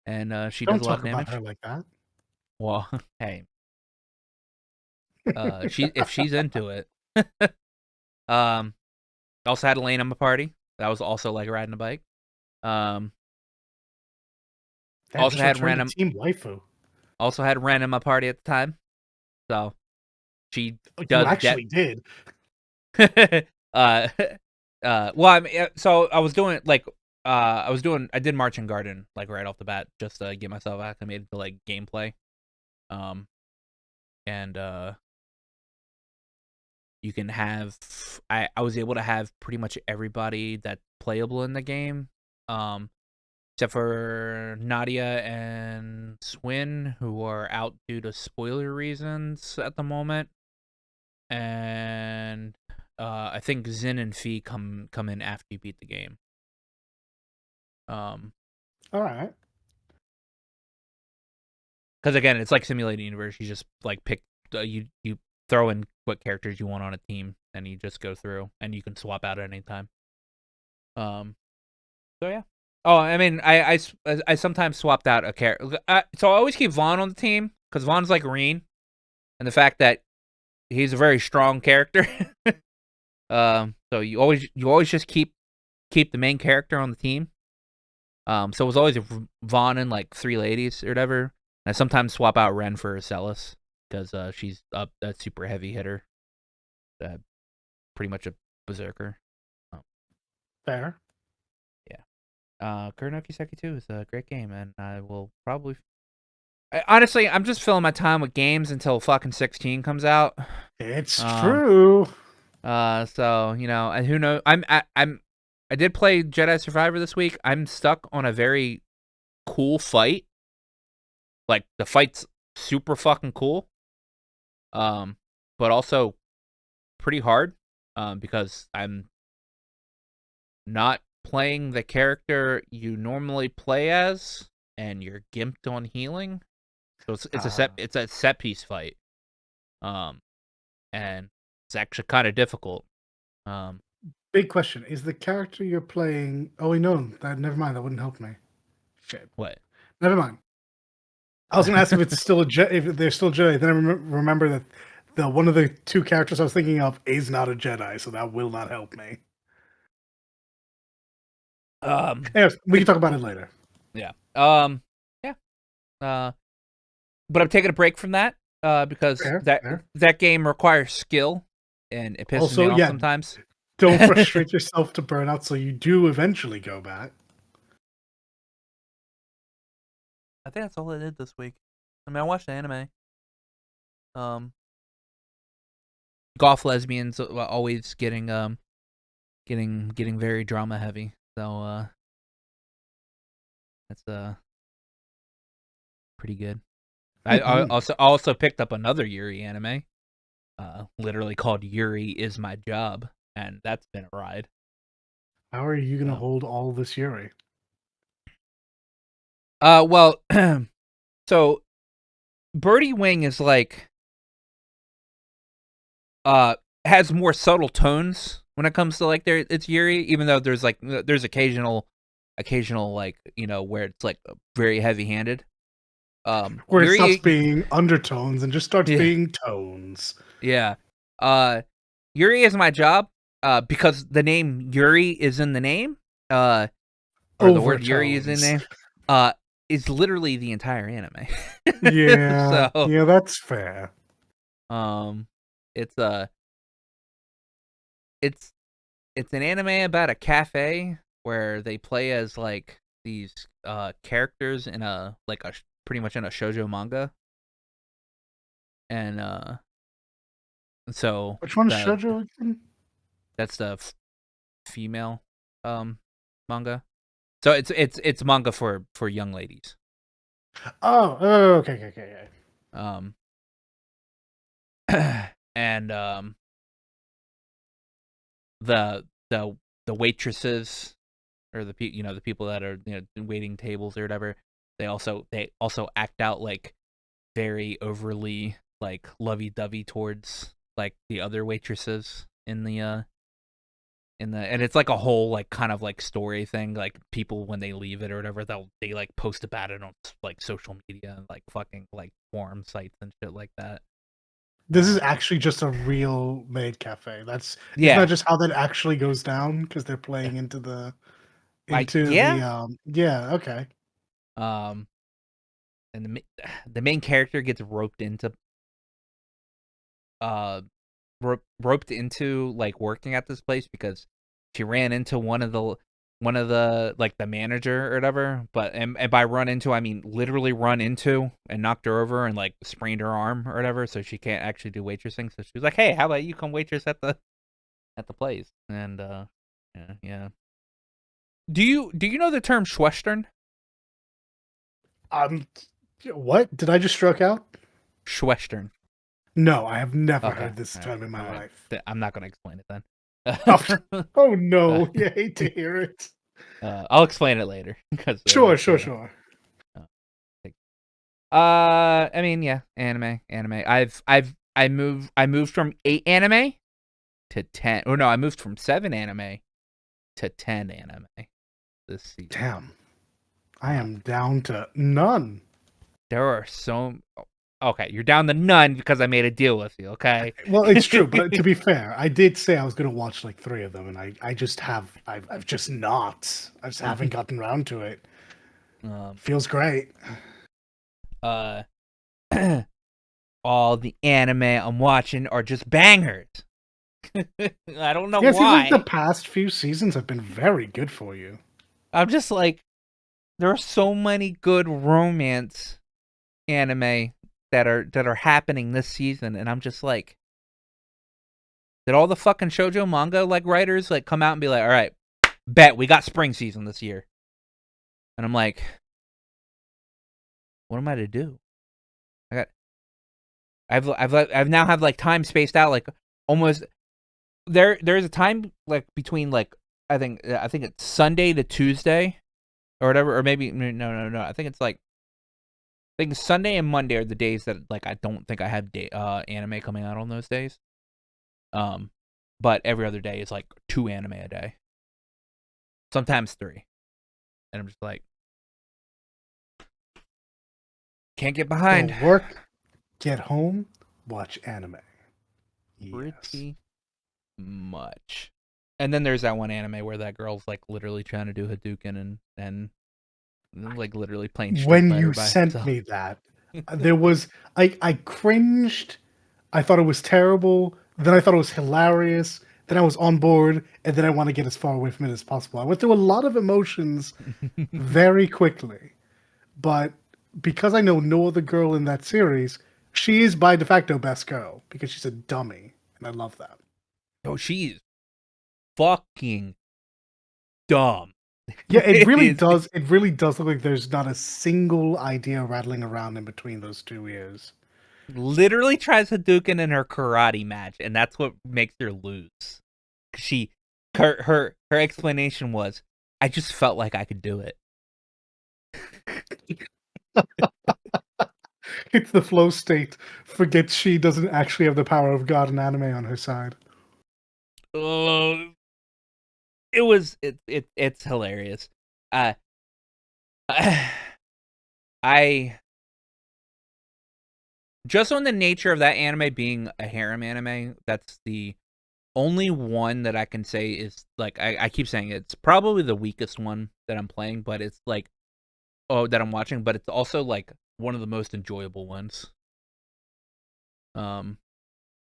S2: And she does
S1: Don't
S2: a lot of
S1: talk about her
S2: damage.
S1: like that.
S2: Well, hey, if she's into it. um, also had Elaine in my party. That was also like riding a bike. Um,
S1: Damn,
S2: also
S1: just
S2: had
S1: returned to
S2: random
S1: Team Waifu.
S2: in my party at the time. So she
S1: Oh, you
S2: does that.
S1: actually did.
S2: uh, well, I mean, so I did Marching Garden like right off the bat just to get myself acclimated to like gameplay. Um, and you can have I was able to have pretty much everybody that's playable in the game. Except for Nadia and Swin, who are out due to spoiler reasons at the moment, and I think Zin and Fee come in after you beat the game.
S1: All right.
S2: Because again, it's like simulated universe. You just like pick you throw in what characters you want on a team, and you just go through, and you can swap out at any time. So yeah. Oh, I mean, I sometimes swapped out a character. So I always keep Vaughn on the team because Vaughn's like green, and the fact that he's a very strong character. So you always just keep the main character on the team. So it was always Vaughn and like three ladies or whatever. And I sometimes swap out Ren for Celis because she's a super heavy hitter, pretty much a berserker. Um,
S1: Fair.
S2: yeah. Kuronokiseki 2 is a great game, and I will probably. Honestly, I'm just filling my time with games until fucking 16 comes out.
S1: It's
S2: Um,
S1: true.
S2: so and who knows? I did play Jedi Survivor this week. I'm stuck on a very cool fight. Like the fight's super fucking cool. But also pretty hard. Because I'm not playing the character you normally play as, and you're gimped on healing. So it's a set piece fight. Um, and it's actually kind of difficult. Um,
S1: Big question: is the character you're playing? Oh, wait, no. That never mind. That wouldn't help me. Shit.
S2: what?
S1: Never mind. I was gonna ask if it's still if they're still Jedi. Then I remember that the one of the two characters I was thinking of is not a Jedi, so that will not help me. Anyways, we can talk about it later.
S2: Yeah. Yeah. Uh, but I'm taking a break from that because
S1: Fair,
S2: that
S1: fair.
S2: that game requires skill, and it pisses me
S1: Also,
S2: off
S1: yeah,
S2: sometimes.
S1: don't frustrate yourself to burnout, so you do eventually go back.
S2: I think that's all I did this week. I mean, I watched anime. Um, Golf lesbians always getting very drama heavy. So that's pretty good. I
S1: Mhm.
S2: also picked up another Yuri anime, literally called Yuri Is My Job, and that's been a ride.
S1: How are you gonna
S2: So,
S1: hold all this Yuri?
S2: well, so Birdie Wing is like has more subtle tones when it comes to like it's Yuri, even though there's occasional like where it's like very heavy handed.
S1: Where it stops
S2: Yuri,
S1: being undertones and just starts
S2: yeah,
S1: being tones.
S2: yeah. Uh, Yuri Is My Job, because the name Yuri is in the name, or the word Yuri is in
S1: Overtones.
S2: name, uh, is literally the entire anime.
S1: Yeah,
S2: So,
S1: yeah, that's fair.
S2: um, it's it's it's an anime about a cafe where they play as like these characters in a pretty much in a shoujo manga, and so
S1: Which one is
S2: the
S1: Shoujo again?
S2: that's the female um manga. So it's manga for young ladies.
S1: Oh, okay, okay, okay, okay.
S2: Um and the the the waitresses, or the people that are waiting tables or whatever, they also act out like very overly like lovey-dovey towards like the other waitresses and it's like a whole like kind of like story thing. Like people when they leave it or whatever, they like post about it on like social media and like fucking like forum sites and shit like that.
S1: This is actually just a real maid cafe. Isn't that
S2: Yeah,
S1: just how that actually goes down? Because they're playing into
S2: like
S1: the
S2: yeah.
S1: yeah, okay.
S2: Um, and the main character gets uh roped into like working at this place because she ran into one of the like the manager or whatever. But and by run into I mean literally run into and knocked her over and like sprained her arm or whatever, so she can't actually do waitressing. So she was like, "Hey, how about you come waitress at the place?" And yeah. Do you know the term Schwestern?
S1: Um, what did I just stroke out?
S2: Schwestern.
S1: No, I have never
S2: Okay.
S1: heard this
S2: All right.
S1: term in my
S2: All right.
S1: life.
S2: I'm not gonna explain it then.
S1: Oh, oh
S2: Uh,
S1: no, you hate to hear it.
S2: I'll explain it later because
S1: Sure,
S2: it's
S1: sure, sure.
S2: uh, I mean, yeah, anime. I moved from 8 anime to 10. Or no, I moved from 7 anime to 10 anime this season.
S1: Damn, I
S2: Uh,
S1: am down to none.
S2: there are so. Okay, you're down to none because I made a deal with you. Okay.
S1: Well, it's true, but to be fair, I did say I was going to watch like three of them, and I've just not. I just haven't gotten around to it.
S2: um.
S1: Feels great.
S2: Uh. All the anime I'm watching are just bangers. I don't know
S1: Yeah, it seems like the
S2: why.
S1: past few seasons have been very good for you.
S2: I'm just like, there are so many good romance anime that are happening this season, and I'm just like, did all the fucking shoujo manga like writers like come out and be like, all right, bet we got spring season this year, and I'm like, what am I to do? I got I've now have like time spaced out like almost there's a time like between like I think it's Sunday to Tuesday or whatever, or maybe no, I think it's like I think Sunday and Monday are the days that like I don't think I have anime coming out on those days. Um, but every other day is like 2 anime a day, sometimes 3, and I'm just like, Can't get behind.
S1: Go work, get home, watch anime. Yes.
S2: Pretty much. And then there's that one anime where that girl's like literally trying to do Hadouken and like literally playing Street
S1: When
S2: Fighter
S1: you
S2: by
S1: sent
S2: herself.
S1: me that, there was I cringed. I thought it was terrible. Then I thought it was hilarious. Then I was on board, and then I want to get as far away from it as possible. I went through a lot of emotions very quickly, but because I know no other girl in that series, she is by de facto best girl because she's a dummy, and I love that.
S2: Oh, she's fucking dumb.
S1: Yeah, it really
S2: is
S1: does. It really does look like there's not a single idea rattling around in between those 2 ears.
S2: literally tries Hadouken in her karate match, and that's what makes her lose. She, her explanation was, "I just felt like I could do it."
S1: It's the flow state. Forgets she doesn't actually have the power of God and anime on her side.
S2: Oh, it's hilarious. Uh, I just on the nature of that anime being a harem anime, that's the only one that I can say is like I keep saying it's probably the weakest one that I'm playing, but it's like that I'm watching, but it's also like one of the most enjoyable ones.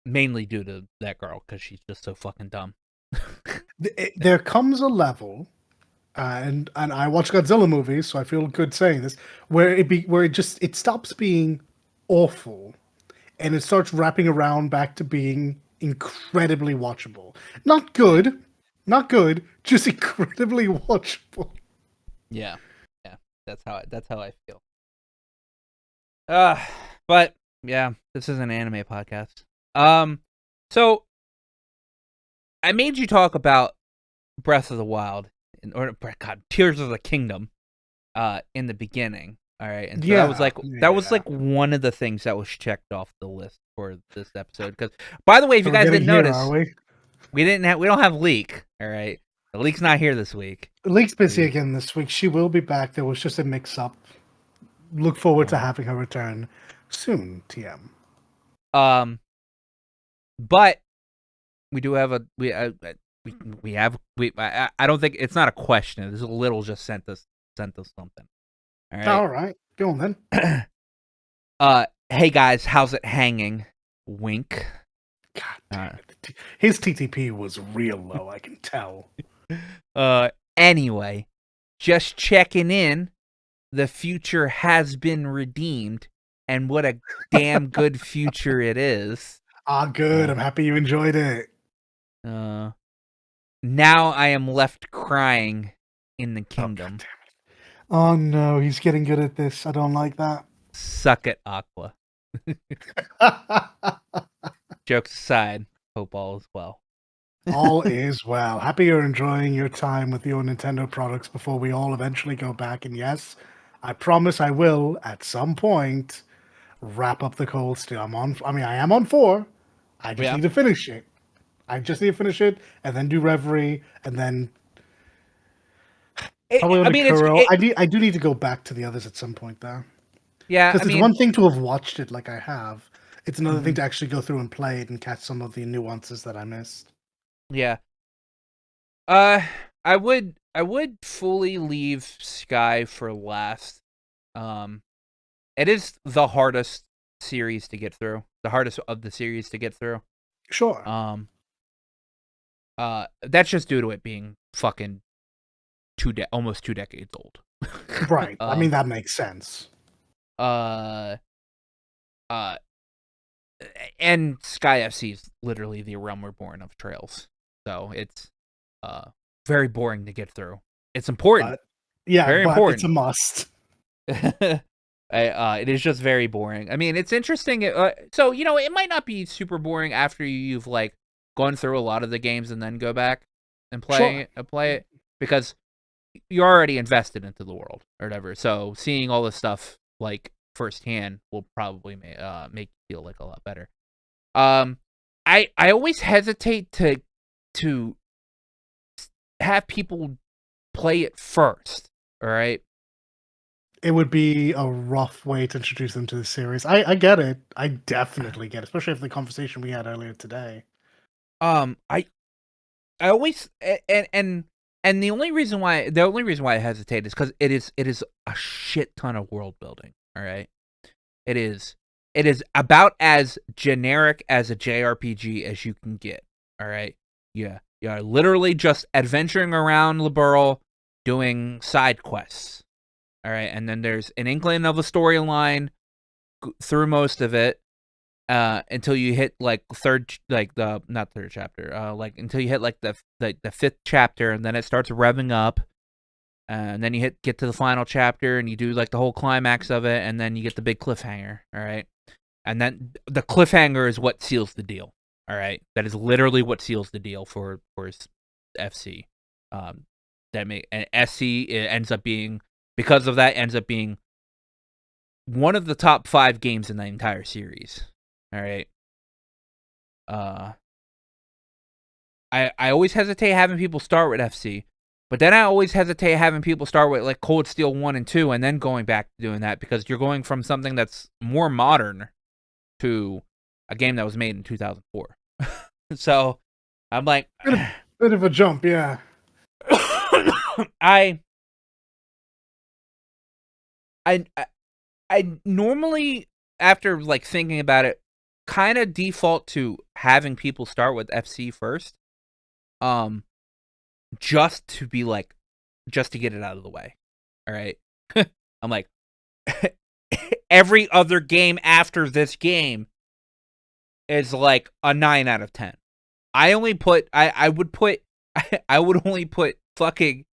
S2: Mainly due to that girl because she's just so fucking dumb.
S1: There comes a level, and I watch Godzilla movies, so I feel good saying this, where it stops being awful, and it starts wrapping around back to being incredibly watchable. Not good, just incredibly watchable.
S2: Yeah, yeah, that's how I feel. Uh, but yeah, this is an anime podcast. So I made you talk about Breath of the Wild, or God, Tears of the Kingdom, in the beginning. All right, and so that was
S1: Yeah.
S2: like one of the things that was checked off the list for this episode. Because, by the way, if
S1: So
S2: you
S1: we're
S2: guys
S1: getting
S2: didn't
S1: here,
S2: notice,
S1: are we?
S2: we don't have Leek. All right, the Leek's not here this week.
S1: Leek's busy again this week. She will be back. There was just a mix-up. Look forward to having her return soon, TM.
S2: But we do have I don't think it's not a question. This little just sent us something. All right.
S1: All right. Go on then.
S2: Hey guys, how's it hanging? Wink.
S1: God damn it. His TTP was real low, I can tell.
S2: Anyway, just checking in. The future has been redeemed, and what a damn good future it is.
S1: Ah, good. I'm happy you enjoyed it.
S2: Now I am left crying in the kingdom.
S1: Oh no, he's getting good at this. I don't like that.
S2: Suck it, Aqua. Jokes aside, hope all is well.
S1: All is well. Happy you're enjoying your time with your Nintendo products before we all eventually go back. And yes, I promise I will at some point wrap up the Cold Steel. I am on 4. I just need to finish it. And then do Reverie and then probably on Kuro. I do need to go back to the others at some point though.
S2: Yeah,
S1: because it's one thing to have watched it like I have. It's another thing to actually go through and play it and catch some of the nuances that I missed.
S2: Yeah. I would fully leave Sky for last. It is the hardest series to get through. The hardest of the series to get through.
S1: Sure.
S2: That's just due to it being fucking almost 2 decades old.
S1: Right. I mean, that makes sense.
S2: And Sky FC is literally the Realm Reborn of Trails. So it's very boring to get through. It's important. Very important.
S1: It's a must.
S2: It is just very boring. I mean, it's interesting. So, it might not be super boring after you've like gone through a lot of the games and then go back and play it because you're already invested into the world or whatever. So seeing all this stuff like firsthand will probably make you feel like a lot better. I always hesitate to have people play it first. All right.
S1: it would be a rough way to introduce them to the series. I get it. I definitely get it, especially after the conversation we had earlier today.
S2: I always and the only reason why I hesitate is because it is a shit ton of world building. All right, it is about as generic as a JRPG as you can get. All right, yeah, you are literally just adventuring around Liberl, doing side quests. All right, and then there's an inkling of a storyline through most of it. Until you hit like not third chapter, like until you hit like the fifth chapter, and then it starts revving up, and then you get to the final chapter, and you do like the whole climax of it, and then you get the big cliffhanger. All right, and then the cliffhanger is what seals the deal. All right, that is literally what seals the deal for FC. And SC ends up being, because of that, ends up being one of the top 5 games in the entire series. All right. I always hesitate having people start with FC, but then I always hesitate having people start with like Cold Steel 1 and 2 and then going back to doing that, because you're going from something that's more modern to a game that was made in 2004. So I'm like,
S1: Bit of a jump, yeah.
S2: I normally, after like thinking about it, kind of default to having people start with FC first, just to get it out of the way. All right. I'm like, every other game after this game is like a 9 out of 10. I would only put fucking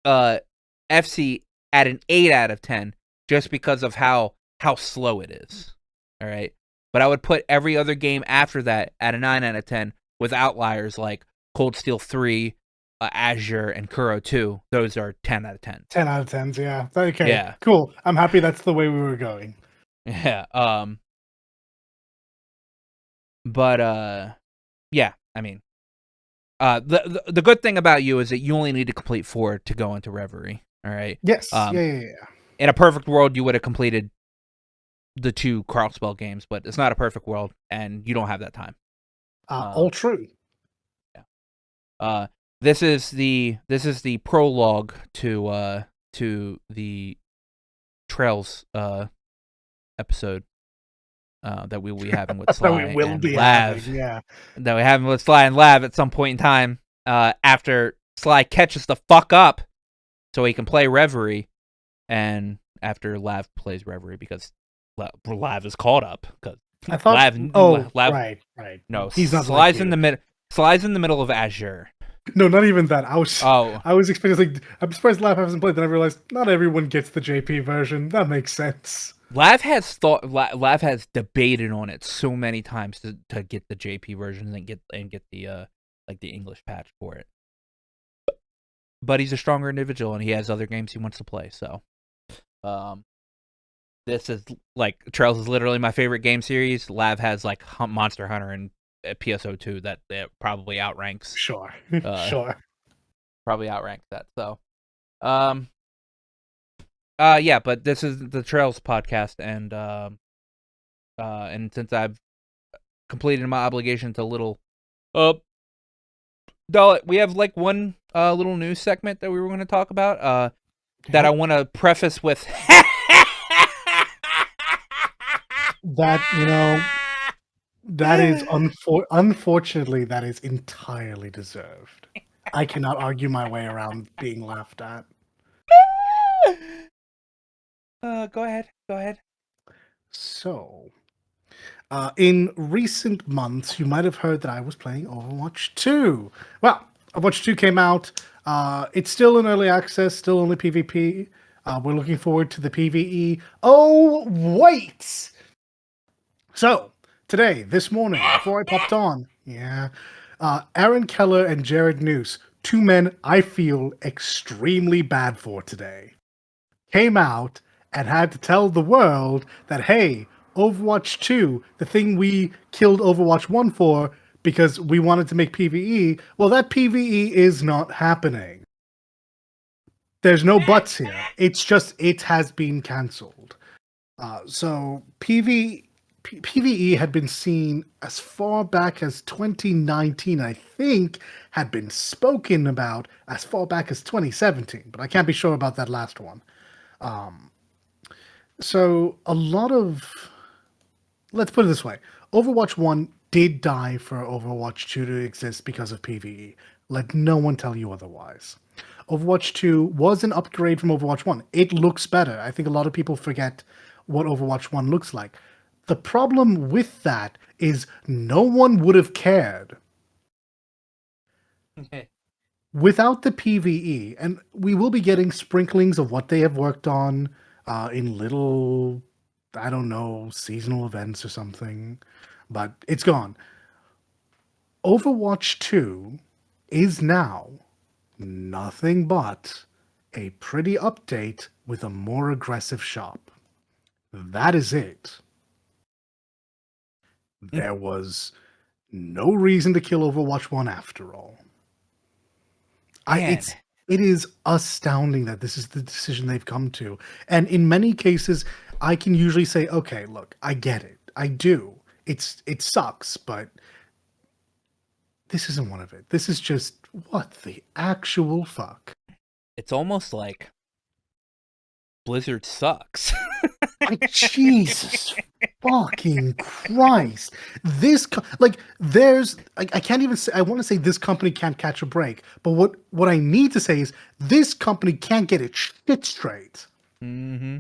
S2: FC at an 8 out of 10 just because of how slow it is. All right. But I would put every other game after that at a 9 out of 10, with outliers like Cold Steel 3, Azure, and Kuro 2. Those are 10 out of 10.
S1: 10 out of 10s, yeah. Okay,
S2: yeah.
S1: Cool. I'm happy that's the way we were going.
S2: Yeah. But yeah. I mean, the good thing about you is that you only need to complete 4 to go into Reverie. All right.
S1: Yes. Yeah.
S2: In a perfect world, you would have completed the 2 Carlspell games, but it's not a perfect world, and you don't have that time.
S1: All true.
S2: Yeah. This is the prologue to the Trails episode that we will be having with Sly and Lav.
S1: Yeah.
S2: That we having with Sly and Lav at some point in time, after Sly catches the fuck up, so he can play Reverie, and after Lav plays Reverie, because Lav is caught up, because
S1: I thought
S2: Lav,
S1: right.
S2: No,
S1: he's not
S2: Sly's in the middle. Sly's in the middle of Azure.
S1: No, not even that. I was expecting, like, I'm surprised Lav hasn't played. Then I realized not everyone gets the JP version. That makes sense.
S2: Lav has debated on it so many times to get the JP version and get the like the English patch for it. But he's a stronger individual, and he has other games he wants to play. So, this is like, Trails is literally my favorite game series. Lav has like Monster Hunter and PSO2 that probably outranks.
S1: Sure.
S2: Probably outranks that. So, yeah, but this is the Trails podcast, and since I've completed my obligation to little, Dollet, we have like one little news segment that we were going to talk about, that I want to preface with
S1: that, that is unfortunately, that is entirely deserved. I cannot argue my way around being laughed at.
S2: Go ahead.
S1: So, in recent months, you might have heard that I was playing Overwatch 2. Well, Overwatch 2 came out. It's still in early access, still only PvP. We're looking forward to the PvE. Oh, wait! So, today, this morning, before I popped on, Aaron Keller and Jared Noose, 2 men I feel extremely bad for today, came out and had to tell the world that, hey, Overwatch 2, the thing we killed Overwatch 1 for because we wanted to make PvE, well, that PvE is not happening. There's no buts here. It's just it has been cancelled. So PVE had been seen as far back as 2019. I think had been spoken about as far back as 2017, but I can't be sure about that last one. So a lot of, let's put it this way: Overwatch 1 did die for Overwatch 2 to exist because of PvE. Let no one tell you otherwise. Overwatch 2 was an upgrade from Overwatch 1. It looks better. I think a lot of people forget what Overwatch 1 looks like. The problem with that is no one would have cared without the PvE, and we will be getting sprinklings of what they have worked on in little, I don't know, seasonal events or something, but it's gone. Overwatch 2 is now nothing but a pretty update with a more aggressive shop. That is it. There was no reason to kill Overwatch 1 after all.
S2: Man.
S1: It is astounding that this is the decision they've come to. And in many cases, I can usually say, okay, look, I get it. I do. It sucks, but this isn't one of it. This is just, what the actual fuck?
S2: It's almost like Blizzard sucks.
S1: Like, Jesus fucking Christ. I can't even say, I want to say this company can't catch a break, but what I need to say is this company can't get its shit straight.
S2: Mm-hmm.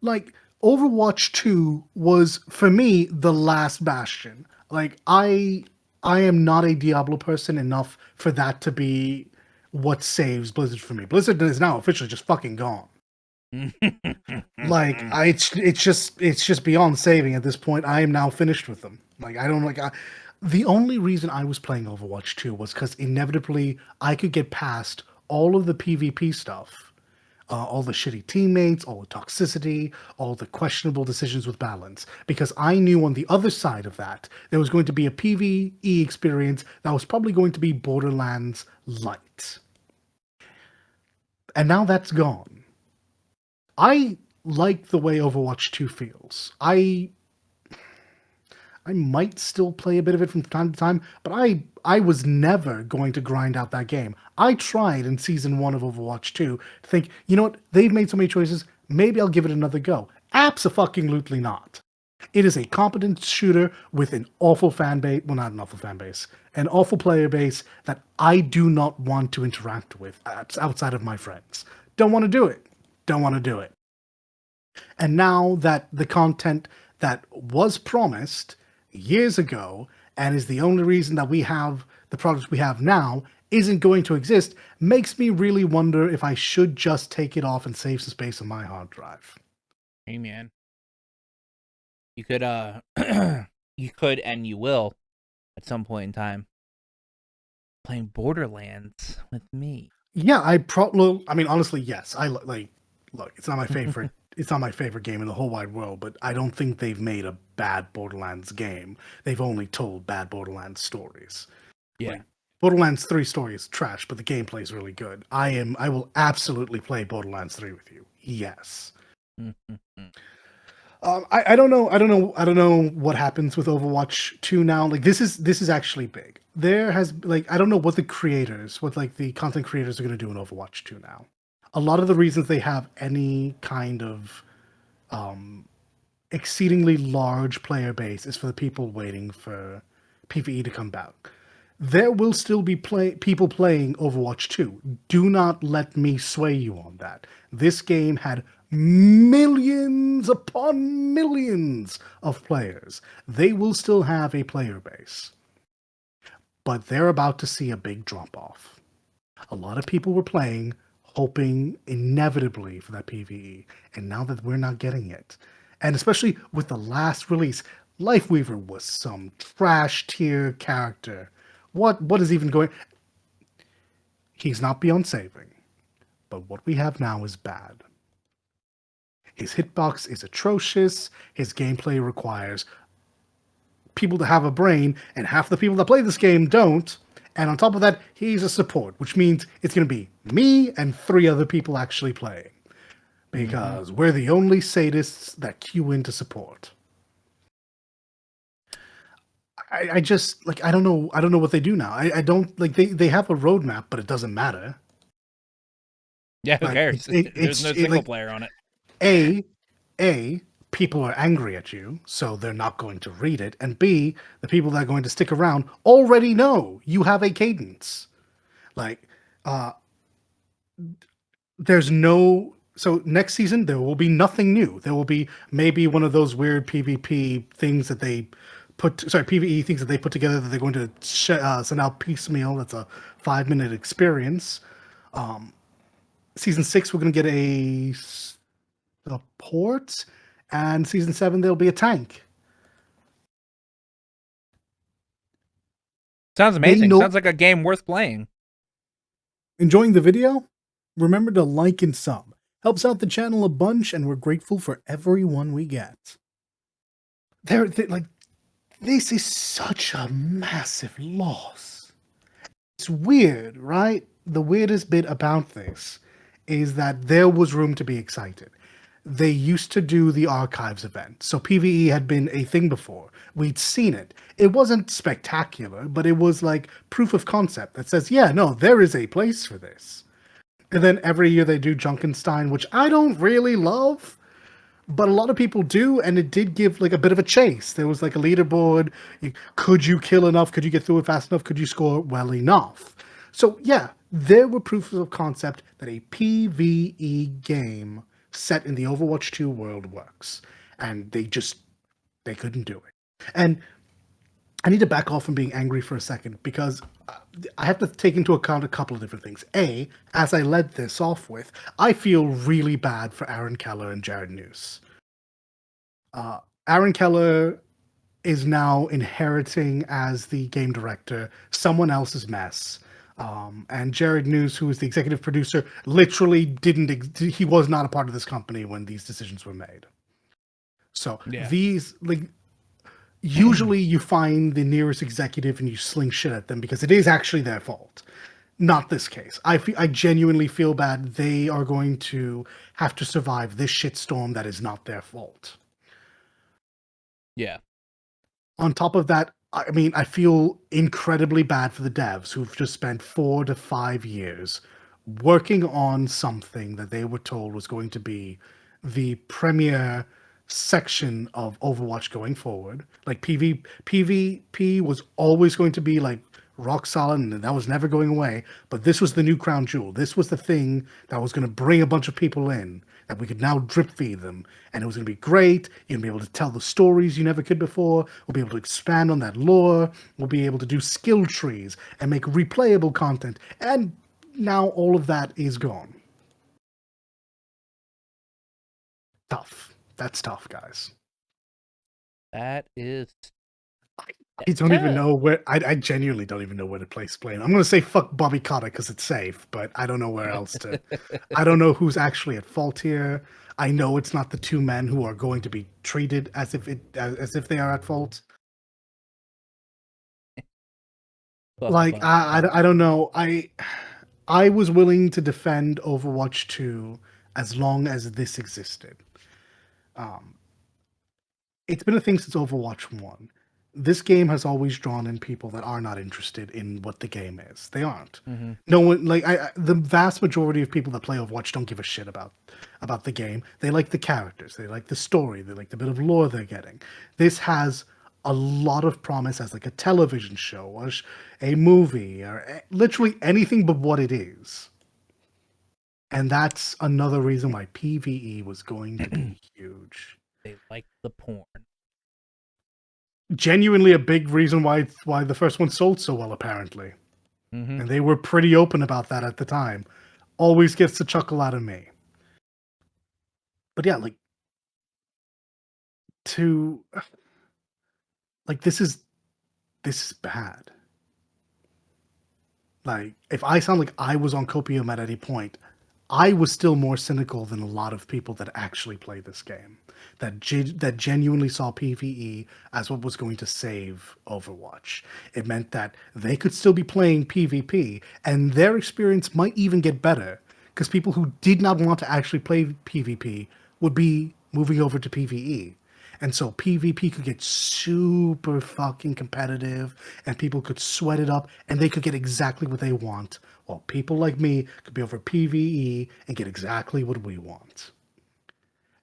S1: Like, Overwatch 2 was, for me, the last bastion. Like, I am not a Diablo person enough for that to be what saves Blizzard for me. Blizzard is now officially just fucking gone. Like, it's just beyond saving at this point. I am now finished with them. Like, I don't like. The only reason I was playing Overwatch 2 was because inevitably I could get past all of the PvP stuff, all the shitty teammates, all the toxicity, all the questionable decisions with balance, because I knew on the other side of that there was going to be a PvE experience that was probably going to be Borderlands light. And now that's gone. I like the way Overwatch 2 feels. I might still play a bit of it from time to time, but I was never going to grind out that game. I tried in Season 1 of Overwatch 2 to think, you know what, they've made so many choices, maybe I'll give it another go. Abso-fucking-lutely not. It is a competent shooter with an awful fan base, well, not an awful fan base, an awful player base that I do not want to interact with outside of my friends. Don't want to do it. Don't want to do it. And now that the content that was promised years ago and is the only reason that we have the products we have now isn't going to exist, makes me really wonder if I should just take it off and save some space on my hard drive.
S2: Hey, man. You could, you could, and you will, at some point in time, playing Borderlands with me.
S1: Yeah, honestly, yes. Look, it's not my favorite. It's not my favorite game in the whole wide world, but I don't think they've made a bad Borderlands game. They've only told bad Borderlands stories.
S2: Yeah.
S1: Like, Borderlands 3 story is trash, but the gameplay is really good. I will absolutely play Borderlands 3 with you. Yes. I don't know what happens with Overwatch 2 now. Like, this is actually big. There has, like, I don't know what the content creators are going to do in Overwatch 2 now. A lot of the reasons they have any kind of exceedingly large player base is for the people waiting for PvE to come back. There will still be people playing Overwatch 2. Do not let me sway you on that. This game had millions upon millions of players. They will still have a player base. But they're about to see a big drop-off. A lot of people were playing, hoping inevitably for that PvE, and now that we're not getting it, and especially with the last release, LeekWhibble was some trash tier character. What is even going? He's not beyond saving, but what we have now is bad. His hitbox is atrocious. His gameplay requires people to have a brain, and half the people that play this game don't. And on top of that, he's a support, which means it's going to be me and 3 other people actually playing. Because we're the only sadists that queue into support. I just like I don't know what they do now. I don't like they have a roadmap, but it doesn't matter.
S2: Yeah, who
S1: Like
S2: cares? There's no single player on it.
S1: A people are angry at you, so they're not going to read it, and B, the people that are going to stick around already know you have a cadence. Like, there's no so next season there will be nothing new. There will be maybe one of those weird PvP things that they PvE things that they put together that they're going to send out piecemeal. That's a 5-minute experience. Season 6 we're going to get a port, and season 7 there'll be a tank.
S2: Sounds amazing. Sounds like a game worth playing.
S1: Enjoying the video? Remember to like and sub. Helps out the channel a bunch, and we're grateful for everyone we get. This is such a massive loss. It's weird, right? The weirdest bit about this is that there was room to be excited. They used to do the archives event, so PvE had been a thing before. We'd seen it. It wasn't spectacular, but it was like proof of concept that says, yeah, no, there is a place for this. And then every year they do Junkenstein, which I don't really love, but a lot of people do, and it did give like a bit of a chase. There was like a leaderboard. Could you kill enough? Could you get through it fast enough? Could you score well enough? So yeah, there were proofs of concept that a PvE game set in the Overwatch 2 world works, and they couldn't do it. And I need to back off from being angry for a second, because I have to take into account a couple of different things. A, as I led this off with, I feel really bad for Aaron Keller and Jared News. Aaron Keller is now inheriting, as the game director, someone else's mess. And Jared News, who is the executive producer, literally he was not a part of this company when these decisions were made. So these, like, usually you find the nearest executive and you sling shit at them because it is actually their fault. Not this case. I genuinely feel bad. They are going to have to survive this shitstorm that is not their fault.
S2: Yeah.
S1: On top of that, I mean, I feel incredibly bad for the devs who've just spent 4 to 5 years working on something that they were told was going to be the premier section of Overwatch going forward. Like PvP was always going to be like rock solid, and that was never going away. But this was the new crown jewel. This was the thing that was going to bring a bunch of people in, that we could now drip feed them, and it was going to be great. You'll be able to tell the stories you never could before. We'll be able to expand on that lore. We'll be able to do skill trees and make replayable content. And now all of that is gone. Tough. That's tough, guys.
S2: That is.
S1: I don't even know where. I genuinely don't even know where to place blame. I'm going to say fuck Bobby Cotta because it's safe, but I don't know where else to. I don't know who's actually at fault here. I know it's not the 2 men who are going to be treated as if they are at fault. Like I don't know. I was willing to defend Overwatch 2 as long as this existed. It's been a thing since Overwatch 1. This game has always drawn in people that are not interested in what the game is. They aren't.
S2: Mm-hmm.
S1: No one, like, the vast majority of people that play Overwatch don't give a shit about the game. They like the characters. They like the story. They like the bit of lore they're getting. This has a lot of promise as like a television show or a movie or literally anything but what it is. And that's another reason why PvE was going to be huge.
S2: They like the porn.
S1: Genuinely a big reason why the first one sold so well, apparently.
S2: Mm-hmm.
S1: And they were pretty open about that at the time. Always gets a chuckle out of me. But yeah, like, this is bad. Like, if I sound like I was on copium at any point, I was still more cynical than a lot of people that actually play this game, that genuinely saw PvE as what was going to save Overwatch. It meant that they could still be playing PvP, and their experience might even get better because people who did not want to actually play PvP would be moving over to PvE. And so PvP could get super fucking competitive and people could sweat it up and they could get exactly what they want. While people like me could be over PvE and get exactly what we want.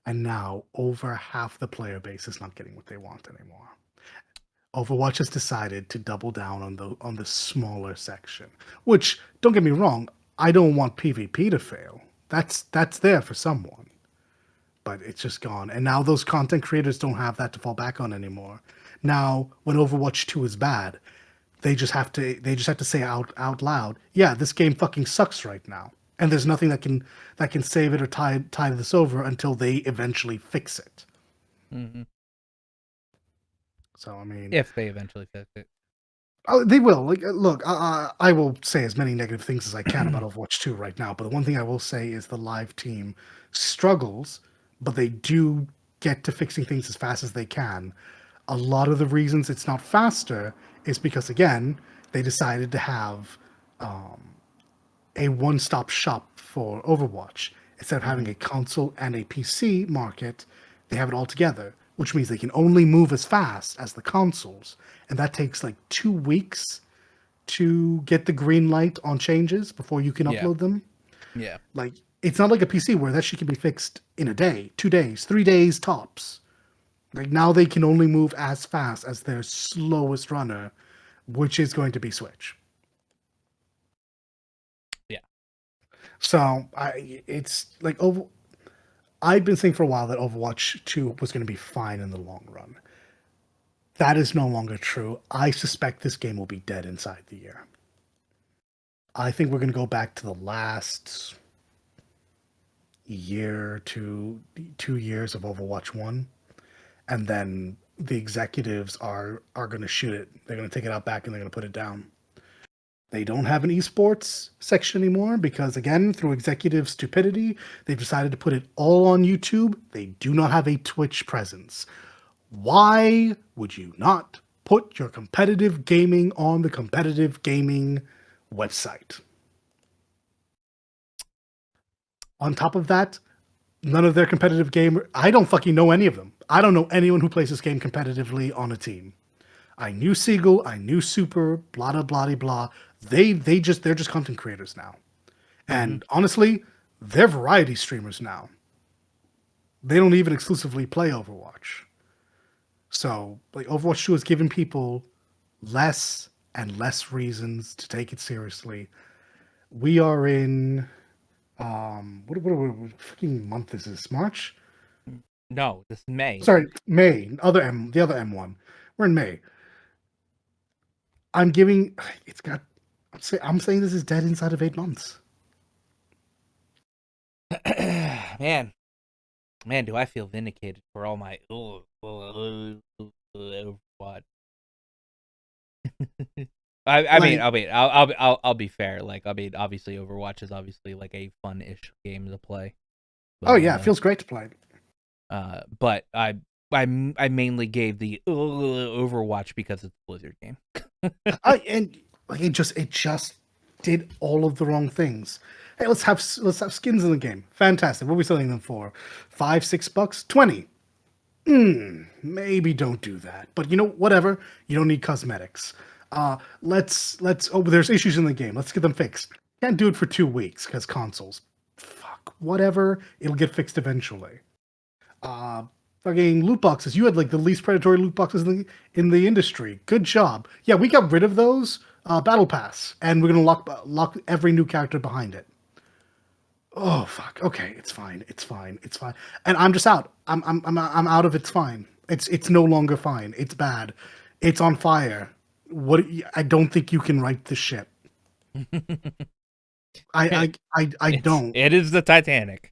S1: And now over half the player base is not getting what they want anymore. Overwatch has decided to double down on the smaller section. Which, don't get me wrong, I don't want PvP to fail. That's there for someone, but it's just gone. And now those content creators don't have that to fall back on anymore. Now, when Overwatch 2 is bad, they just have to say out loud, yeah, this game fucking sucks right now. And there's nothing that can save it or tie this over until they eventually fix it.
S2: Mm-hmm.
S1: So I mean,
S2: If they eventually fix it.
S1: oh, they will. Like, look, I will say as many negative things as I can about Overwatch 2 right now, but the one thing I will say is the live team struggles, but they do get to fixing things as fast as they can. A lot of the reasons it's not faster is because, again, they decided to have a one-stop shop for Overwatch. Instead of having a console and a PC market, they have it all together, which means they can only move as fast as the consoles, and that takes like 2 weeks to get the green light on changes before you can
S2: Yeah.
S1: upload them.
S2: Yeah.
S1: Like, it's not like a PC where that shit can be fixed in a day, 2 days, 3 days tops. Like, now they can only move as fast as their slowest runner, which is going to be Switch.
S2: Yeah.
S1: So it's like I've been saying for a while that Overwatch 2 was going to be fine in the long run. That is no longer true. I suspect this game will be dead inside the year. I think we're going to go back to the last year to 2 years of Overwatch 1, and then the executives are going to shoot it. They're going to take it out back and they're going to put it down. They don't have an esports section anymore because, again, through executive stupidity, they've decided to put it all on YouTube. They do not have a Twitch presence. Why would you not put your competitive gaming on the competitive gaming website? On top of that, none of their competitive game. I don't fucking know any of them. I don't know anyone who plays this game competitively on a team. I knew Siegel, I knew Super, blah blah blah blah. They're just content creators now, and honestly, they're variety streamers now. They don't even exclusively play Overwatch. So, like, Overwatch 2 has given people less and less reasons to take it seriously. We are in what fucking month is this? March?
S2: No, this is May.
S1: Sorry, May. The other M1. We're in May. I'm giving it's got I'm saying this is dead inside of 8 months.
S2: Man, do I feel vindicated for all my what? I mean, I'll be fair. Like, I mean, obviously, Overwatch is obviously like a fun-ish game to play. But,
S1: Oh yeah, it feels great to play.
S2: But I mainly gave the Overwatch because it's a Blizzard game.
S1: And like it just did all of the wrong things. Hey, let's have skins in the game. Fantastic. What are we selling them for? $5, $6, 20. Maybe don't do that. But you know, whatever. You don't need cosmetics. Let's. Oh, there's issues in the game. Let's get them fixed. Can't do it for 2 weeks because consoles. Fuck. Whatever. It'll get fixed eventually. Uh, Fucking loot boxes. You had like the least predatory loot boxes in the industry. Good job. Yeah, we got rid of those. Battle Pass, and we're gonna lock every new character behind it. Oh fuck. Okay, it's fine. It's fine. It's fine. And I'm just out. I'm out of it's fine. It's no longer fine. It's bad. It's on fire. What? I don't think you can right the ship. I don't.
S2: It is the Titanic.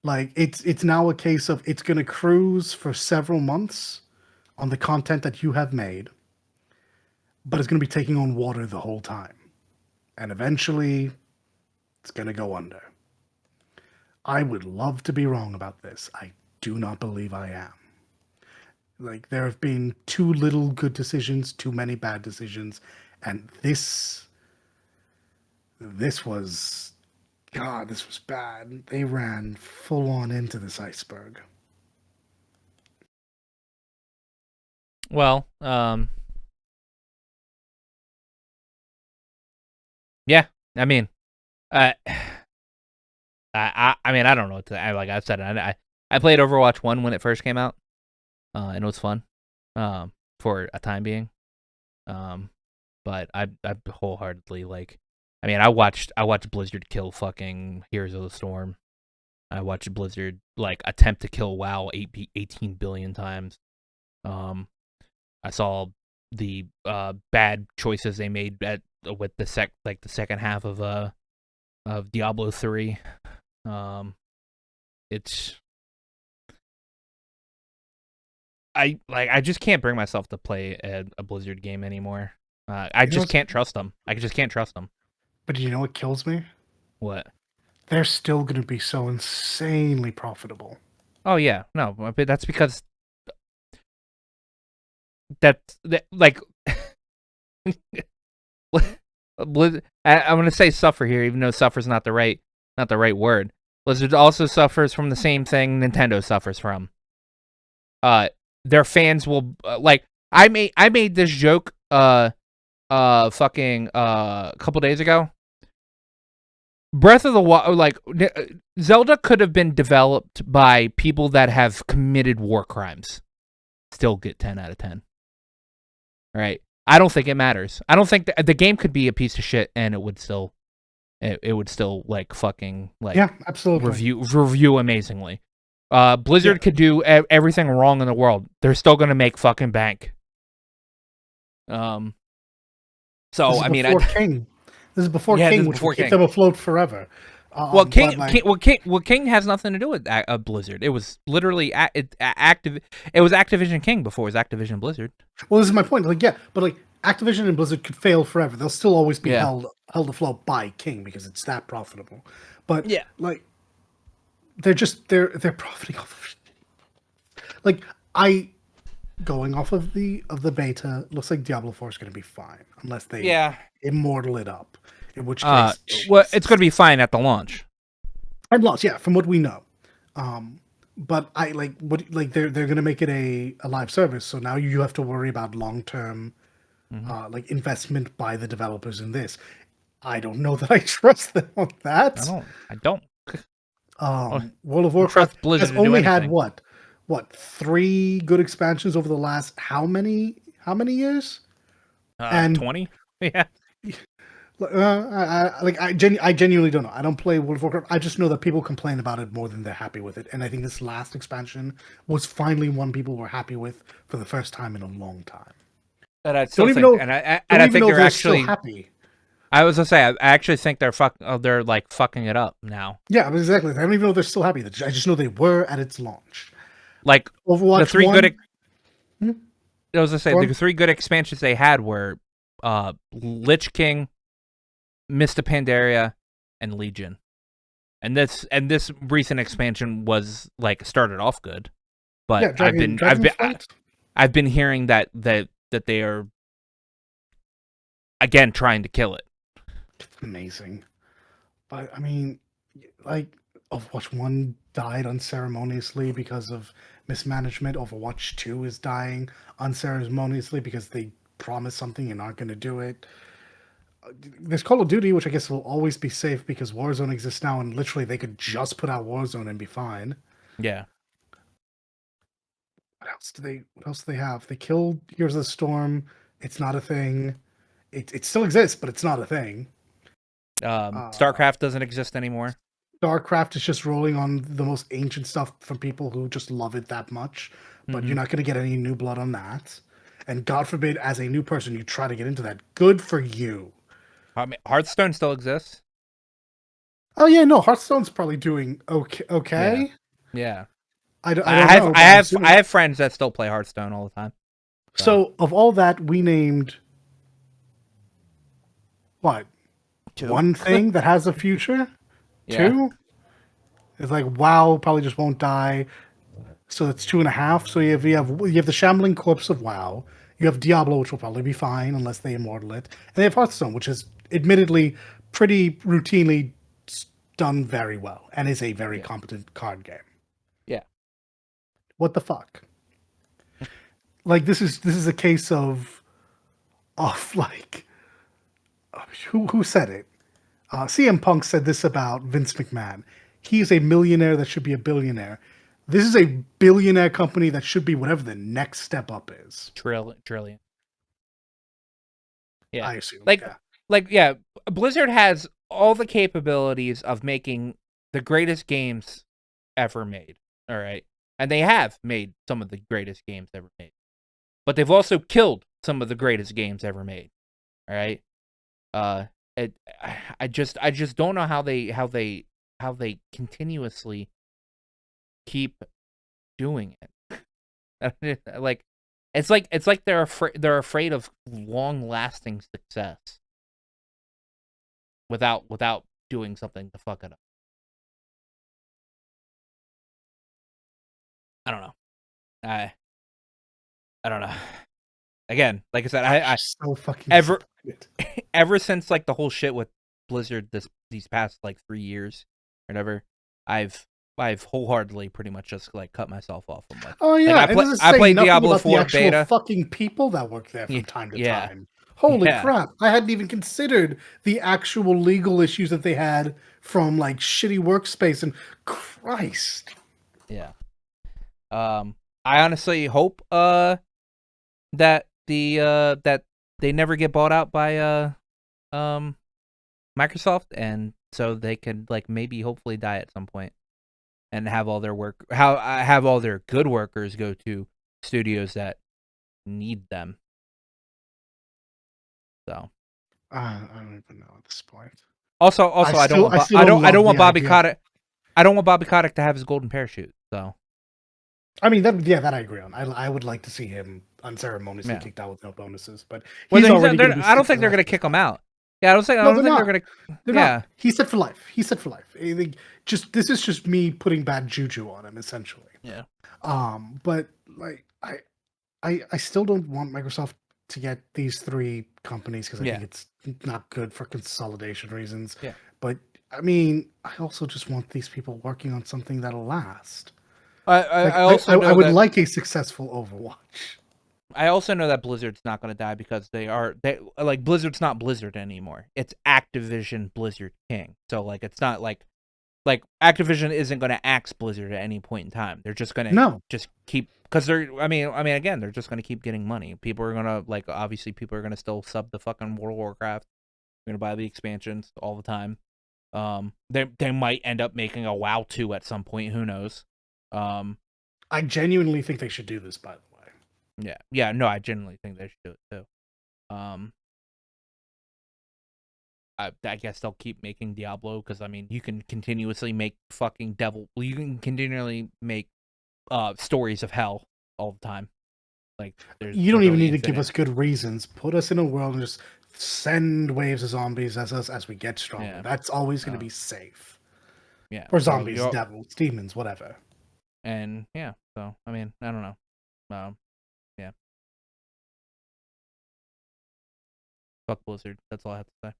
S1: Like it's now a case of it's gonna cruise for several months on the content that you have made, but it's gonna be taking on water the whole time, and eventually it's gonna go under. I would love to be wrong about this. I do not believe I am. Like, there have been too little good decisions, too many bad decisions, and this was, God, this was bad. They ran full on into this iceberg.
S2: Well, yeah. I mean, I mean, I don't know what to. Like I said, I played Overwatch 1 when it first came out, and it was fun, for a time being. But I wholeheartedly like. I mean, I watched Blizzard kill fucking Heroes of the Storm. I watched Blizzard like attempt to kill WoW 18 billion times. I saw the bad choices they made with the second half of Diablo 3. It's I just can't bring myself to play a Blizzard game anymore. I just can't trust them. I just can't trust them.
S1: But you know what kills me?
S2: What?
S1: They're still going to be so insanely profitable.
S2: Oh yeah, no, but that's because that like I'm gonna say suffer here, even though suffer's not the right word. Blizzard also suffers from the same thing Nintendo suffers from. Their fans will like I made this joke fucking a couple days ago. Breath of the Wild, like Zelda could have been developed by people that have committed war crimes. Still get 10 out of 10. Right? I don't think it matters. I don't think the game could be a piece of shit and it would still like fucking like
S1: yeah, absolutely
S2: review amazingly. Blizzard could do everything wrong in the world. They're still gonna make fucking bank. So I mean,
S1: King. This is before King, which will keep them afloat forever.
S2: Well, King has nothing to do with Blizzard. It was literally Active. It was Activision King before it was Activision Blizzard.
S1: Well, this is my point. Like, yeah, but like Activision and Blizzard could fail forever. They'll still always be held afloat by King because it's that profitable. But like, they're profiting off of. Like, going off of the beta, looks like Diablo 4 is going to be fine unless they immortal it up. In which case,
S2: well, it's going to be fine at the launch.
S1: At launch, yeah, from what we know. But I like what they're going to make it a live service, so now you have to worry about long term, like investment by the developers in this. I don't know that I trust them on that.
S2: I don't.
S1: World of Warcraft has only had what 3 good expansions over the last how many years?
S2: And 20. Yeah.
S1: I genuinely don't know. I don't play World of Warcraft. I just know that people complain about it more than they're happy with it. And I think this last expansion was finally one people were happy with for the first time in a long time.
S2: And I still think, and I think they're actually
S1: happy.
S2: I was gonna say, I actually think they're like fucking it up now.
S1: Yeah, exactly. I don't even know if they're still happy. I just know they were at its launch.
S2: Like
S1: Overwatch
S2: the 3
S1: 1,
S2: good. I was gonna say the 3 good expansions they had were Lich King, Mista Pandaria, and Legion, and this recent expansion was like started off good, but I've been hearing that they are again trying to kill it.
S1: It's amazing, but I mean, like Overwatch 1 died unceremoniously because of mismanagement. Overwatch 2 is dying unceremoniously because they promised something and aren't going to do it. There's Call of Duty, which I guess will always be safe because Warzone exists now, and literally they could just put out Warzone and be fine.
S2: Yeah.
S1: What else do they have? They killed Heroes of the Storm. It's not a thing. It still exists, but it's not a thing.
S2: StarCraft doesn't exist anymore.
S1: StarCraft is just rolling on the most ancient stuff from people who just love it that much, but you're not going to get any new blood on that. And God forbid, as a new person, you try to get into that. Good for you.
S2: I mean, Hearthstone still exists.
S1: Oh yeah, no, Hearthstone's probably doing okay.
S2: Yeah.
S1: I don't know.
S2: I have friends that still play Hearthstone all the time.
S1: So of all that, we named what?
S2: 2.
S1: One thing that has a future?
S2: Yeah.
S1: 2? It's like WoW probably just won't die. So that's 2.5. So you have the shambling corpse of WoW. You have Diablo, which will probably be fine unless they immortal it, and they have Hearthstone, which is admittedly pretty routinely done very well and is a very
S2: Yeah.
S1: competent card game.
S2: Yeah.
S1: What the fuck? Like this is a case of like who said it? CM Punk said this about Vince McMahon. He is a millionaire that should be a billionaire. This is a billionaire company that should be whatever the next step up is.
S2: Trillion. Yeah.
S1: I assume.
S2: Like,
S1: Yeah.
S2: yeah, Blizzard has all the capabilities of making the greatest games ever made. All right. And they have made some of the greatest games ever made. But they've also killed some of the greatest games ever made. All right. I just don't know how they continuously keep doing it. Like it's like they're afraid of long lasting success without doing something to fuck it up. I don't know. I don't know. Again, like I said, I
S1: so fucking
S2: ever
S1: disappointed.
S2: ever since like the whole shit with Blizzard these past like 3 years or whatever, I've wholeheartedly pretty much just like cut myself off from like.
S1: Oh yeah,
S2: Like,
S1: and this is
S2: I
S1: saying
S2: played
S1: nothing
S2: Diablo
S1: about the
S2: 4
S1: actual
S2: beta.
S1: fucking people that work there from time to
S2: Yeah.
S1: time. Holy
S2: Yeah.
S1: crap! I hadn't even considered the actual legal issues that they had from like shitty workspace and Christ.
S2: Yeah. I honestly hope that that they never get bought out by Microsoft, and so they can like maybe hopefully die at some point and have all their have all their good workers go to studios that need them. So
S1: I don't even know at this point.
S2: also I don't want
S1: still don't
S2: I don't
S1: love
S2: want
S1: the
S2: Bobby
S1: idea.
S2: Kotick. I don't want Bobby Kotick to have his golden parachute. So
S1: I mean, that I agree on. I would like to see him unceremoniously
S2: yeah.
S1: kicked out with no bonuses, but
S2: Well,
S1: he's already going to be
S2: I don't
S1: sick for
S2: think
S1: the
S2: they're
S1: rest
S2: gonna
S1: of his
S2: kick him
S1: life.
S2: out. Yeah, I
S1: No,
S2: don't
S1: they're
S2: think they're
S1: not.
S2: gonna.
S1: They're not.
S2: Yeah,
S1: He's set for life. He's set for life. This is just me putting bad juju on him, essentially.
S2: yeah,
S1: But like I still don't want Microsoft to get these three companies because I
S2: yeah,
S1: think it's not good for consolidation reasons.
S2: yeah.
S1: But I mean, I also just want these people working on something that'll last. Like
S2: I also
S1: I
S2: know
S1: would
S2: that
S1: like a successful Overwatch.
S2: Blizzard's not going to die because they like Blizzard's not Blizzard anymore. It's Activision Blizzard King. So like it's not like Activision isn't going to axe Blizzard at any point in time. They're just going to
S1: No,
S2: just keep because I mean again, they're just going to keep getting money. People are going to like obviously people are going to still sub the fucking World of Warcraft. They're going to buy the expansions all the time. They might end up making a WoW 2 at some point, who knows.
S1: I genuinely think they should do this. By the way,
S2: Yeah, no, I genuinely think they should do it too. I guess they'll keep making Diablo because I mean you can continuously make fucking you can continually make stories of hell all the time. Like
S1: you don't even
S2: literally
S1: need to give
S2: infinite.
S1: us good reasons. Put us in a world and just send waves of zombies as we get stronger.
S2: Yeah.
S1: That's always going to be safe.
S2: Yeah,
S1: Or
S2: so
S1: zombies, devils, demons, whatever.
S2: and yeah, so I mean I don't know. Yeah. Fuck Blizzard. That's all I have to say.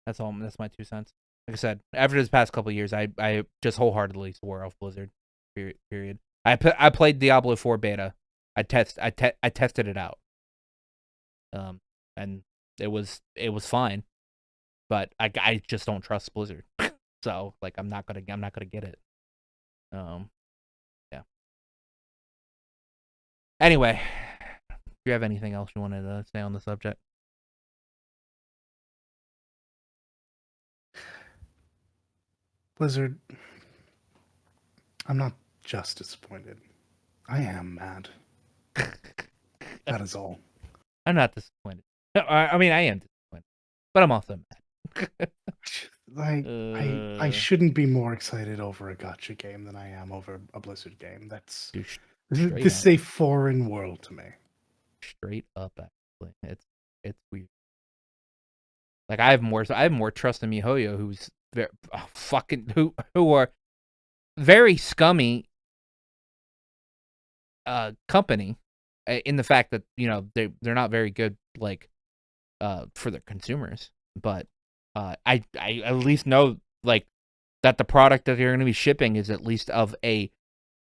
S2: That's all. That's my 2 cents. Like I said, after this past couple of years, I just wholeheartedly swore off Blizzard. Period. I played Diablo 4 beta. I tested it out. And it was fine, but I just don't trust Blizzard. So like I'm not gonna get it. Yeah. Anyway, do you have anything else you wanted to say on the subject?
S1: Blizzard, I'm not just disappointed. I am mad. That is all.
S2: I'm not disappointed. I mean, I am disappointed, but I'm also mad.
S1: Like I shouldn't be more excited over a gacha game than I am over a Blizzard game. This is a foreign world to me.
S2: Straight up, actually, it's weird. Like I have more trust in MiHoYo, who's fucking who are very scummy company in the fact that they're not very good for their consumers, but I at least know that the product that they're going to be shipping is at least of a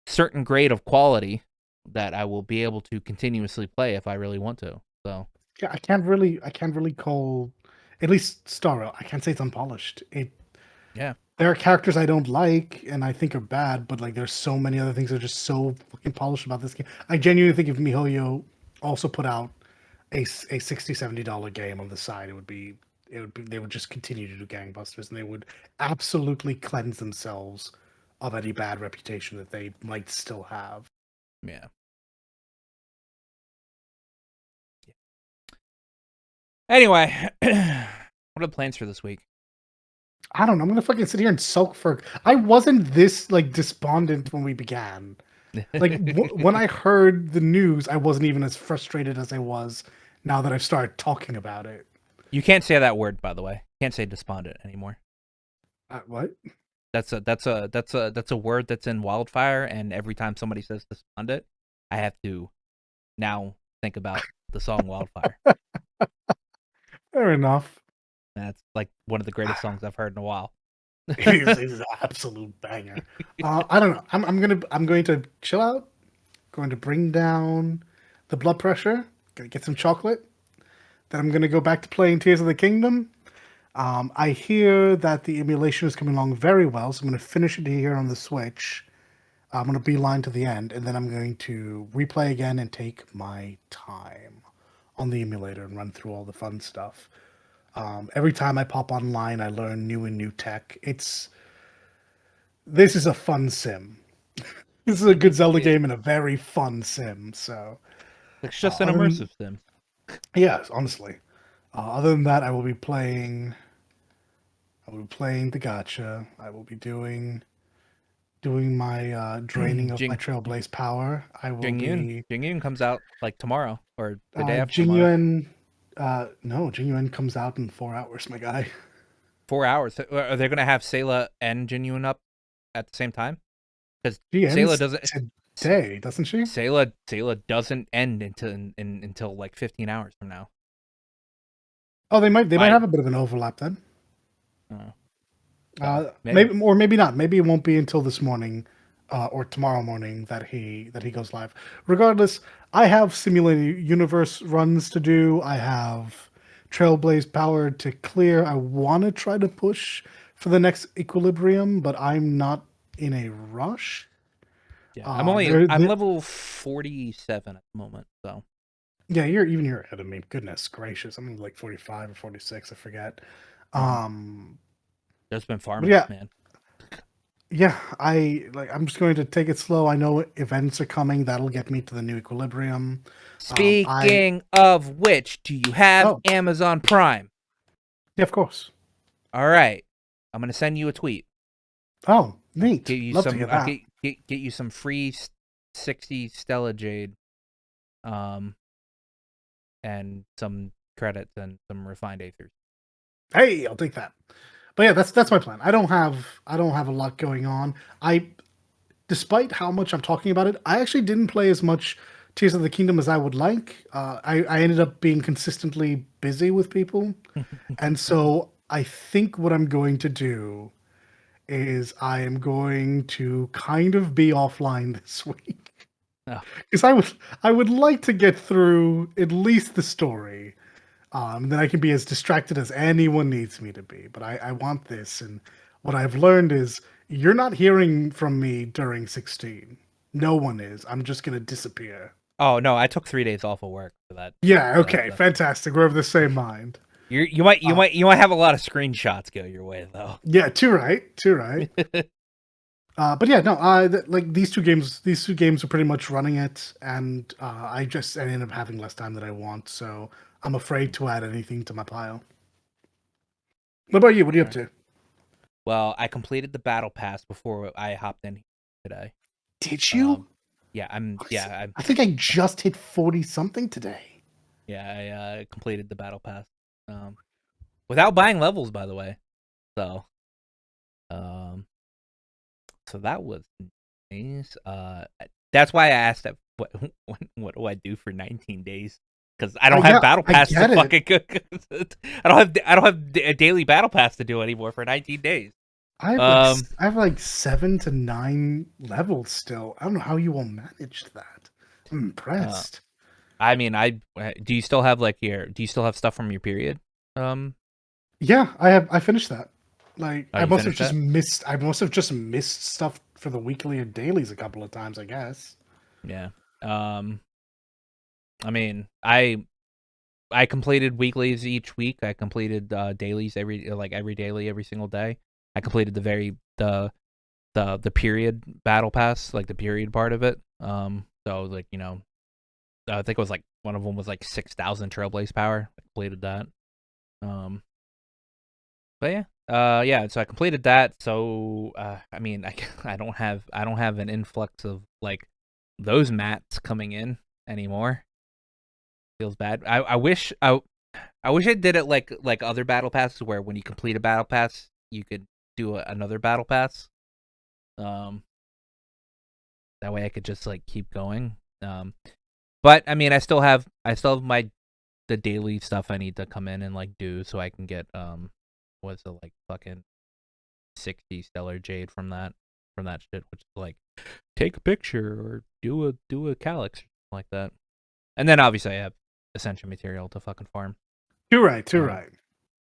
S2: certain grade of quality that I will be able to continuously play if I really want to. So
S1: Yeah, I can't really call, at least Starro. I can't say it's unpolished.
S2: yeah,
S1: There are characters I don't like and I think are bad, but like there's so many other things that are just so fucking polished about this game. I genuinely think if MiHoYo also put out a $60-$70 game on the side, it would be they would just continue to do gangbusters, and they would absolutely cleanse themselves of any bad reputation that they might still have.
S2: yeah. Anyway, what are the plans for this week?
S1: I don't know. I'm gonna fucking sit here and sulk for. I wasn't this like despondent when we began. Like when I heard the news, I wasn't even as frustrated as I was now that I've started talking about it.
S2: You can't say that word, by the way. Can't say despondent anymore.
S1: What?
S2: That's a word that's in Wildfire, and every time somebody says despondent, I have to now think about the song Wildfire.
S1: Fair enough.
S2: That's like one of the greatest songs I've heard in a while.
S1: It is an absolute banger. I don't know. I'm going to chill out. Going to bring down the blood pressure. Gonna get some chocolate. Then I'm gonna go back to playing Tears of the Kingdom. I hear that the emulation is coming along very well, so I'm gonna finish it here on the Switch. I'm gonna beeline to the end, and then I'm going to replay again and take my time on the emulator and run through all the fun stuff. Every time I pop online, I learn new and new tech. This is a fun sim. This is a good Zelda game and a very fun sim. So,
S2: It's just an
S1: other than,
S2: immersive sim.
S1: yes, honestly. Other than that, I will be playing. I will be playing the gacha. I will be doing my draining of my
S2: Jing
S1: Trailblaze power. I will be
S2: Jingyun comes out like tomorrow or the day after tomorrow.
S1: Jinyuan. No, Jinyuan comes out in 4 hours, my guy.
S2: 4 hours. Are they gonna have Sayla and Jingyun up at the same time? Because
S1: She
S2: Sayla
S1: ends
S2: doesn't.
S1: today, doesn't she?
S2: Sayla doesn't end until like 15 hours from now.
S1: Oh, they might
S2: I
S1: have a bit of an overlap then.
S2: so maybe.
S1: Maybe or maybe not. Maybe it won't be until this morning, or tomorrow morning that he goes live. Regardless, I have simulated universe runs to do. I have Trailblaze power to clear. I want to try to push for the next equilibrium, but I'm not in a rush.
S2: Yeah,
S1: There,
S2: I'm
S1: there
S2: level 47 at the moment, so
S1: yeah, you're ahead of me. Goodness gracious, I'm like 45 or 46. I forget.
S2: mhm.
S1: Um,
S2: Just been
S1: but
S2: farming,
S1: yeah,
S2: man.
S1: yeah, I'm just going to take it slow. I know events are coming that'll get me to the new equilibrium. I
S2: Speaking of which, do you have
S1: Oh,
S2: Amazon Prime?
S1: yeah, of course.
S2: All right, I'm gonna send you a tweet.
S1: Oh,
S2: I'll
S1: neat.
S2: get you
S1: Love to hear
S2: some. I'll
S1: that.
S2: get you some free 60 Stella Jade, um, and some credits and some refined Aethers.
S1: Hey, I'll take that. But yeah, that's my plan. I don't have a lot going on. Despite how much I'm talking about it, I actually didn't play as much Tears of the Kingdom as I would like. I ended up being consistently busy with people, and so I think what I'm going to do is I am going to kind of be offline this week
S2: Oh,
S1: because I would like to get through at least the story. Then I can be as distracted as anyone needs me to be. But I want this, and what I've learned is you're not hearing from me during 16. No one is. I'm just gonna disappear.
S2: oh no, I took 3 days off of work for that.
S1: Yeah.
S2: So,
S1: Okay. Fantastic. We're of the same mind. Uh,
S2: you might have a lot of screenshots go your way though.
S1: yeah. Too right. Too right. But yeah, no. Like these two games are pretty much running it, and I ended up having less time than I want, so I'm afraid to add anything to my pile. What about you? What are you up
S2: Alright.
S1: to?
S2: Well, I completed the battle pass before I hopped in today.
S1: Did you?
S2: Um, yeah,
S1: I think I just hit 40 something today.
S2: I completed the battle pass. Without buying levels, by the way. So, um, So that was nice. That's why I asked that. What do I do for 19 days? Because I don't have battle pass to fucking cook. I don't have a daily battle pass to do anymore for 19 days.
S1: I have like 7 to 9 levels still. I don't know how you will manage that. I'm impressed.
S2: I mean, do you still have do you still have stuff from your period?
S1: Yeah, I finished that. Like
S2: Oh,
S1: I
S2: you
S1: must have
S2: finished
S1: just
S2: that?
S1: missed. I must have just missed stuff for the weekly and dailies a couple of times. I guess.
S2: Yeah. I mean, I completed weeklies each week. I completed dailies every daily every single day. I completed the period battle pass, like the period part of it. So like I think it was like one of them was like 6,000 Trailblaze power. I completed that. But yeah. So I completed that. So I mean, I don't have an influx of like those mats coming in anymore. Feels bad. I wish I did it like other battle passes where when you complete a battle pass you could do another battle pass. That way I could just like keep going. But I mean I still have the daily stuff I need to come in and like do so I can get what's it like fucking 60 stellar jade from that shit, which is like take a picture or do a calyx or something like that. And then obviously I have ascension material to fucking farm.
S1: Too right.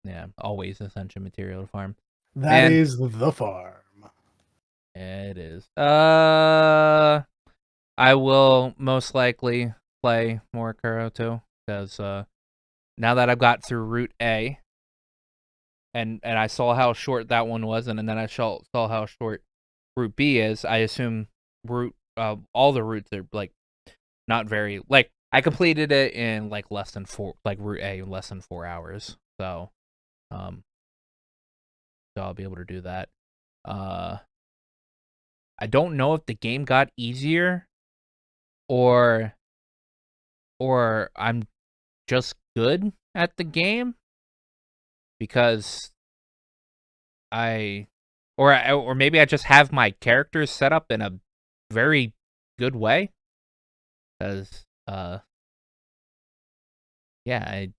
S2: Yeah, always ascension material to farm.
S1: That
S2: Man,
S1: is the farm.
S2: it is. I will most likely play more Kuro too, because now that I've got through Route A, and I saw how short that one was, and then I saw how short Route B is. I assume all the routes are like not very like I completed it in like less than Route A in less than 4 hours. So I'll be able to do that. I don't know if the game got easier or I'm just good at the game because or maybe I just have my characters set up in a very good way because yeah, I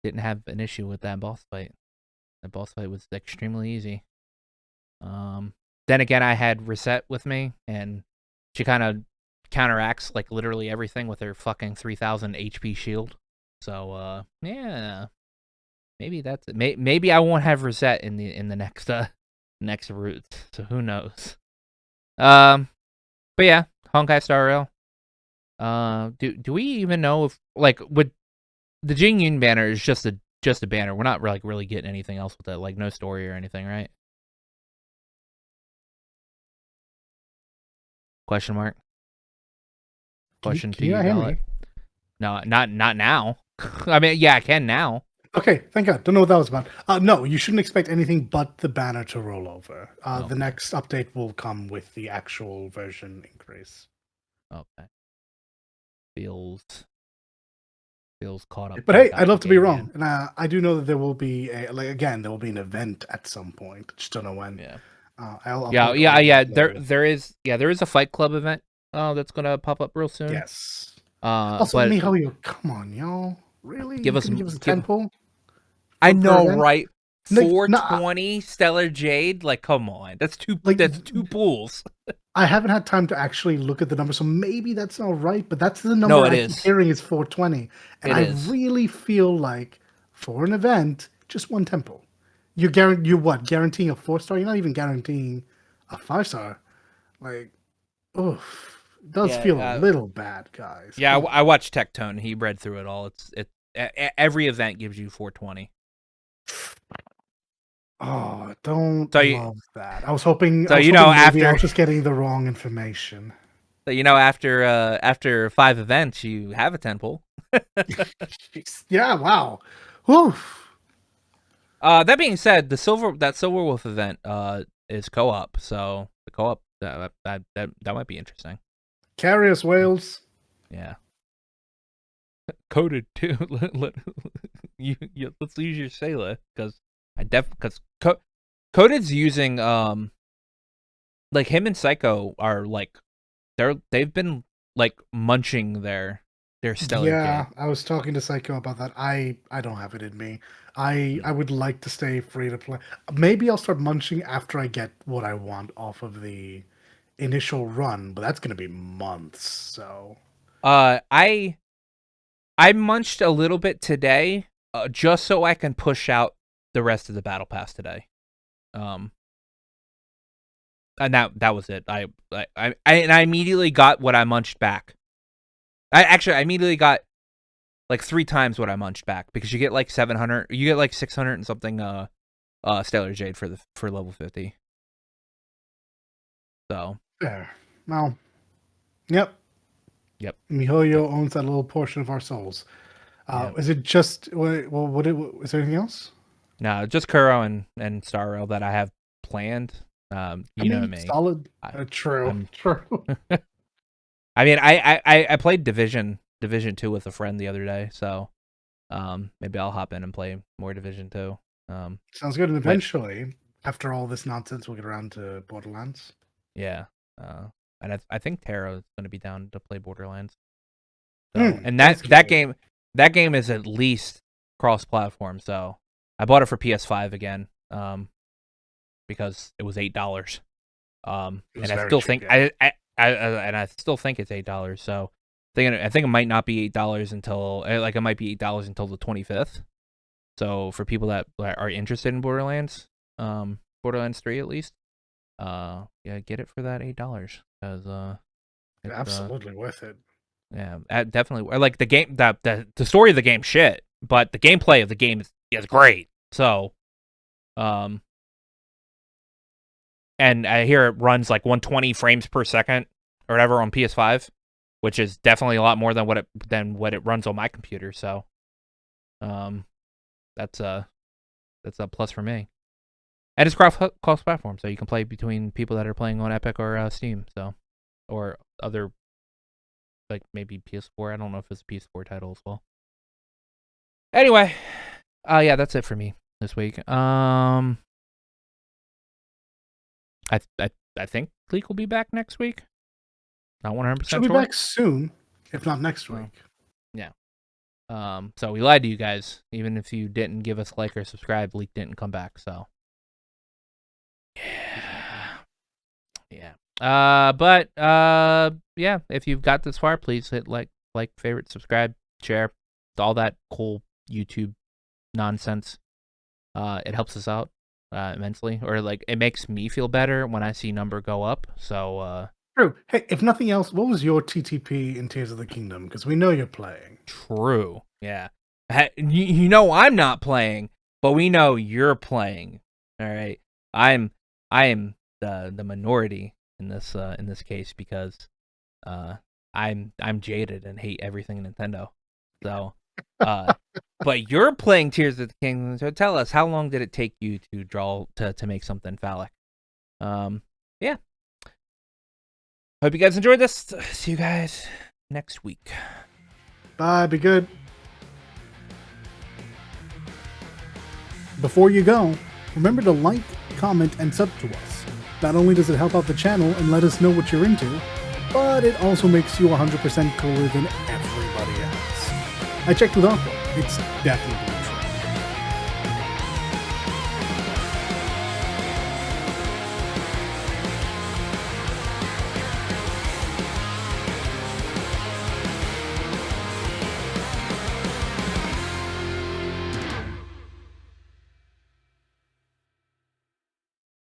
S2: didn't have an issue with that boss fight. That boss fight was extremely easy. Then again, I had Reset with me, and she kind of counteracts like literally everything with her fucking 3,000 HP shield. So yeah, maybe that's it. Maybe I won't have Reset in the next route. So who knows? But yeah, Honkai Star Rail. Do we even know if like would the Jing Yun banner is just a banner? We're not really getting anything else with it, like no story or anything, right? Question mark. Question to
S1: Can you
S2: you,
S1: not hear
S2: Dollet.
S1: me?
S2: No, not now. I mean, yeah, I can now.
S1: Okay, thank God. Don't know what that was about. No, you shouldn't expect anything but the banner to roll over.
S2: Okay.
S1: The next update will come with the actual version increase.
S2: Okay. Feels caught up.
S1: But hey, I'd love to be wrong, and I do know that there will be there will be an event at some point. Just don't know when.
S2: Yeah.
S1: I'll
S2: Yeah.
S1: update all of that later.
S2: There is a Fight Club event. That's gonna pop up real soon.
S1: Yes. Also,
S2: but
S1: Mihoyo, come on, y'all. Really?
S2: give
S1: You
S2: us
S1: can give us a 10 pull?
S2: I
S1: Per
S2: know,
S1: event?
S2: right?
S1: Like, nah,
S2: 420 Stellar Jade. Like, come on, that's two
S1: like
S2: pools.
S1: I haven't had time to actually look at the number, so maybe that's not right, but that's the number
S2: No, it
S1: I keep
S2: is.
S1: hearing is 420. And
S2: It
S1: I
S2: is.
S1: really feel like for an event, just one temple. You're guaranteeing a 4-star? You're not even guaranteeing a 5-star. Like, oof. It does feel a little bad, guys.
S2: Yeah, I watched Tectone. He read through it all. Every event gives you 420.
S1: Oh, don't
S2: So
S1: love that. I was hoping
S2: so
S1: maybe I was just getting the wrong information.
S2: So after 5 events, you have a 10 pull.
S1: Yeah, wow. Whew.
S2: That being said, that Silver Wolf event is co-op, so the co-op that might be interesting.
S1: Carry us, Wales.
S2: Yeah. Coded too. Let's use your Sayla because Coded's using like him and Psycho are like they've been like munching their stellar
S1: Yeah,
S2: gate.
S1: I was talking to Psycho about that. I don't have it in me. I would like to stay free to play. Maybe I'll start munching after I get what I want off of the initial run, but that's gonna be months. So
S2: I munched a little bit today, just so I can push out the rest of the battle pass today. And that was it. I immediately got what I munched back. I immediately got like 3 times what I munched back, because you get like 700, you get like 600 and something Stellar Jade for level 50. So
S1: there. Well, yep.
S2: Yep.
S1: MiHoYo owns that little portion of our souls.
S2: Yep.
S1: Is it just well? Is there anything else?
S2: No, just Kuro and Star Rail that I have planned. You know me.
S1: Solid. True. True.
S2: I mean, I played Division 2 with a friend the other day, so maybe I'll hop in and play more Division 2.
S1: Sounds good. And eventually, after all this nonsense, we'll get around to Borderlands.
S2: Yeah. And I think Tara is going to be down to play Borderlands. So, and that game is at least cross-platform. So I bought it for PS5 again, because it was $8. And I still think I still think it's $8. So I think it might not be $8 until it might be $8 until the 25th. So for people that are interested in Borderlands 3 at least, yeah, get it for that $8, because it's
S1: absolutely worth it.
S2: Yeah, definitely. Like the game, the story of the game, shit, but the gameplay of the game is great. So, and I hear it runs like 120 frames per second or whatever on PS5, which is definitely a lot more than what it runs on my computer. So, that's a plus for me. And it's cross-platform, so you can play between people that are playing on Epic or Steam, so, or other, like maybe PS4. I don't know if it's a PS4 title as well. Anyway, yeah, that's it for me this week. I think Leek will be back next week. Not 100%
S1: She'll be back soon, if not next week.
S2: Yeah. So we lied to you guys. Even if you didn't give us a like or subscribe, Leek didn't come back. So yeah. Yeah. If you've got this far, please hit like, favorite, subscribe, share, all that cool YouTube nonsense. It helps us out immensely, or like it makes me feel better when I see number go up. So
S1: true. Hey, if nothing else, what was your TTP in Tears of the Kingdom? Because we know you're playing.
S2: True. Yeah. You know I'm not playing, but we know you're playing. All right. I am the minority in this case, because I'm jaded and hate everything Nintendo. So but you're playing Tears of the Kingdom, so tell us, how long did it take you to draw to make something phallic? Yeah. Hope you guys enjoyed this. See you guys next week.
S1: Bye, be good. Before you go, remember to like, comment, and sub to us. Not only does it help out the channel and let us know what you're into, but it also makes you 100% cooler than everybody else. I checked with Aqua. It's definitely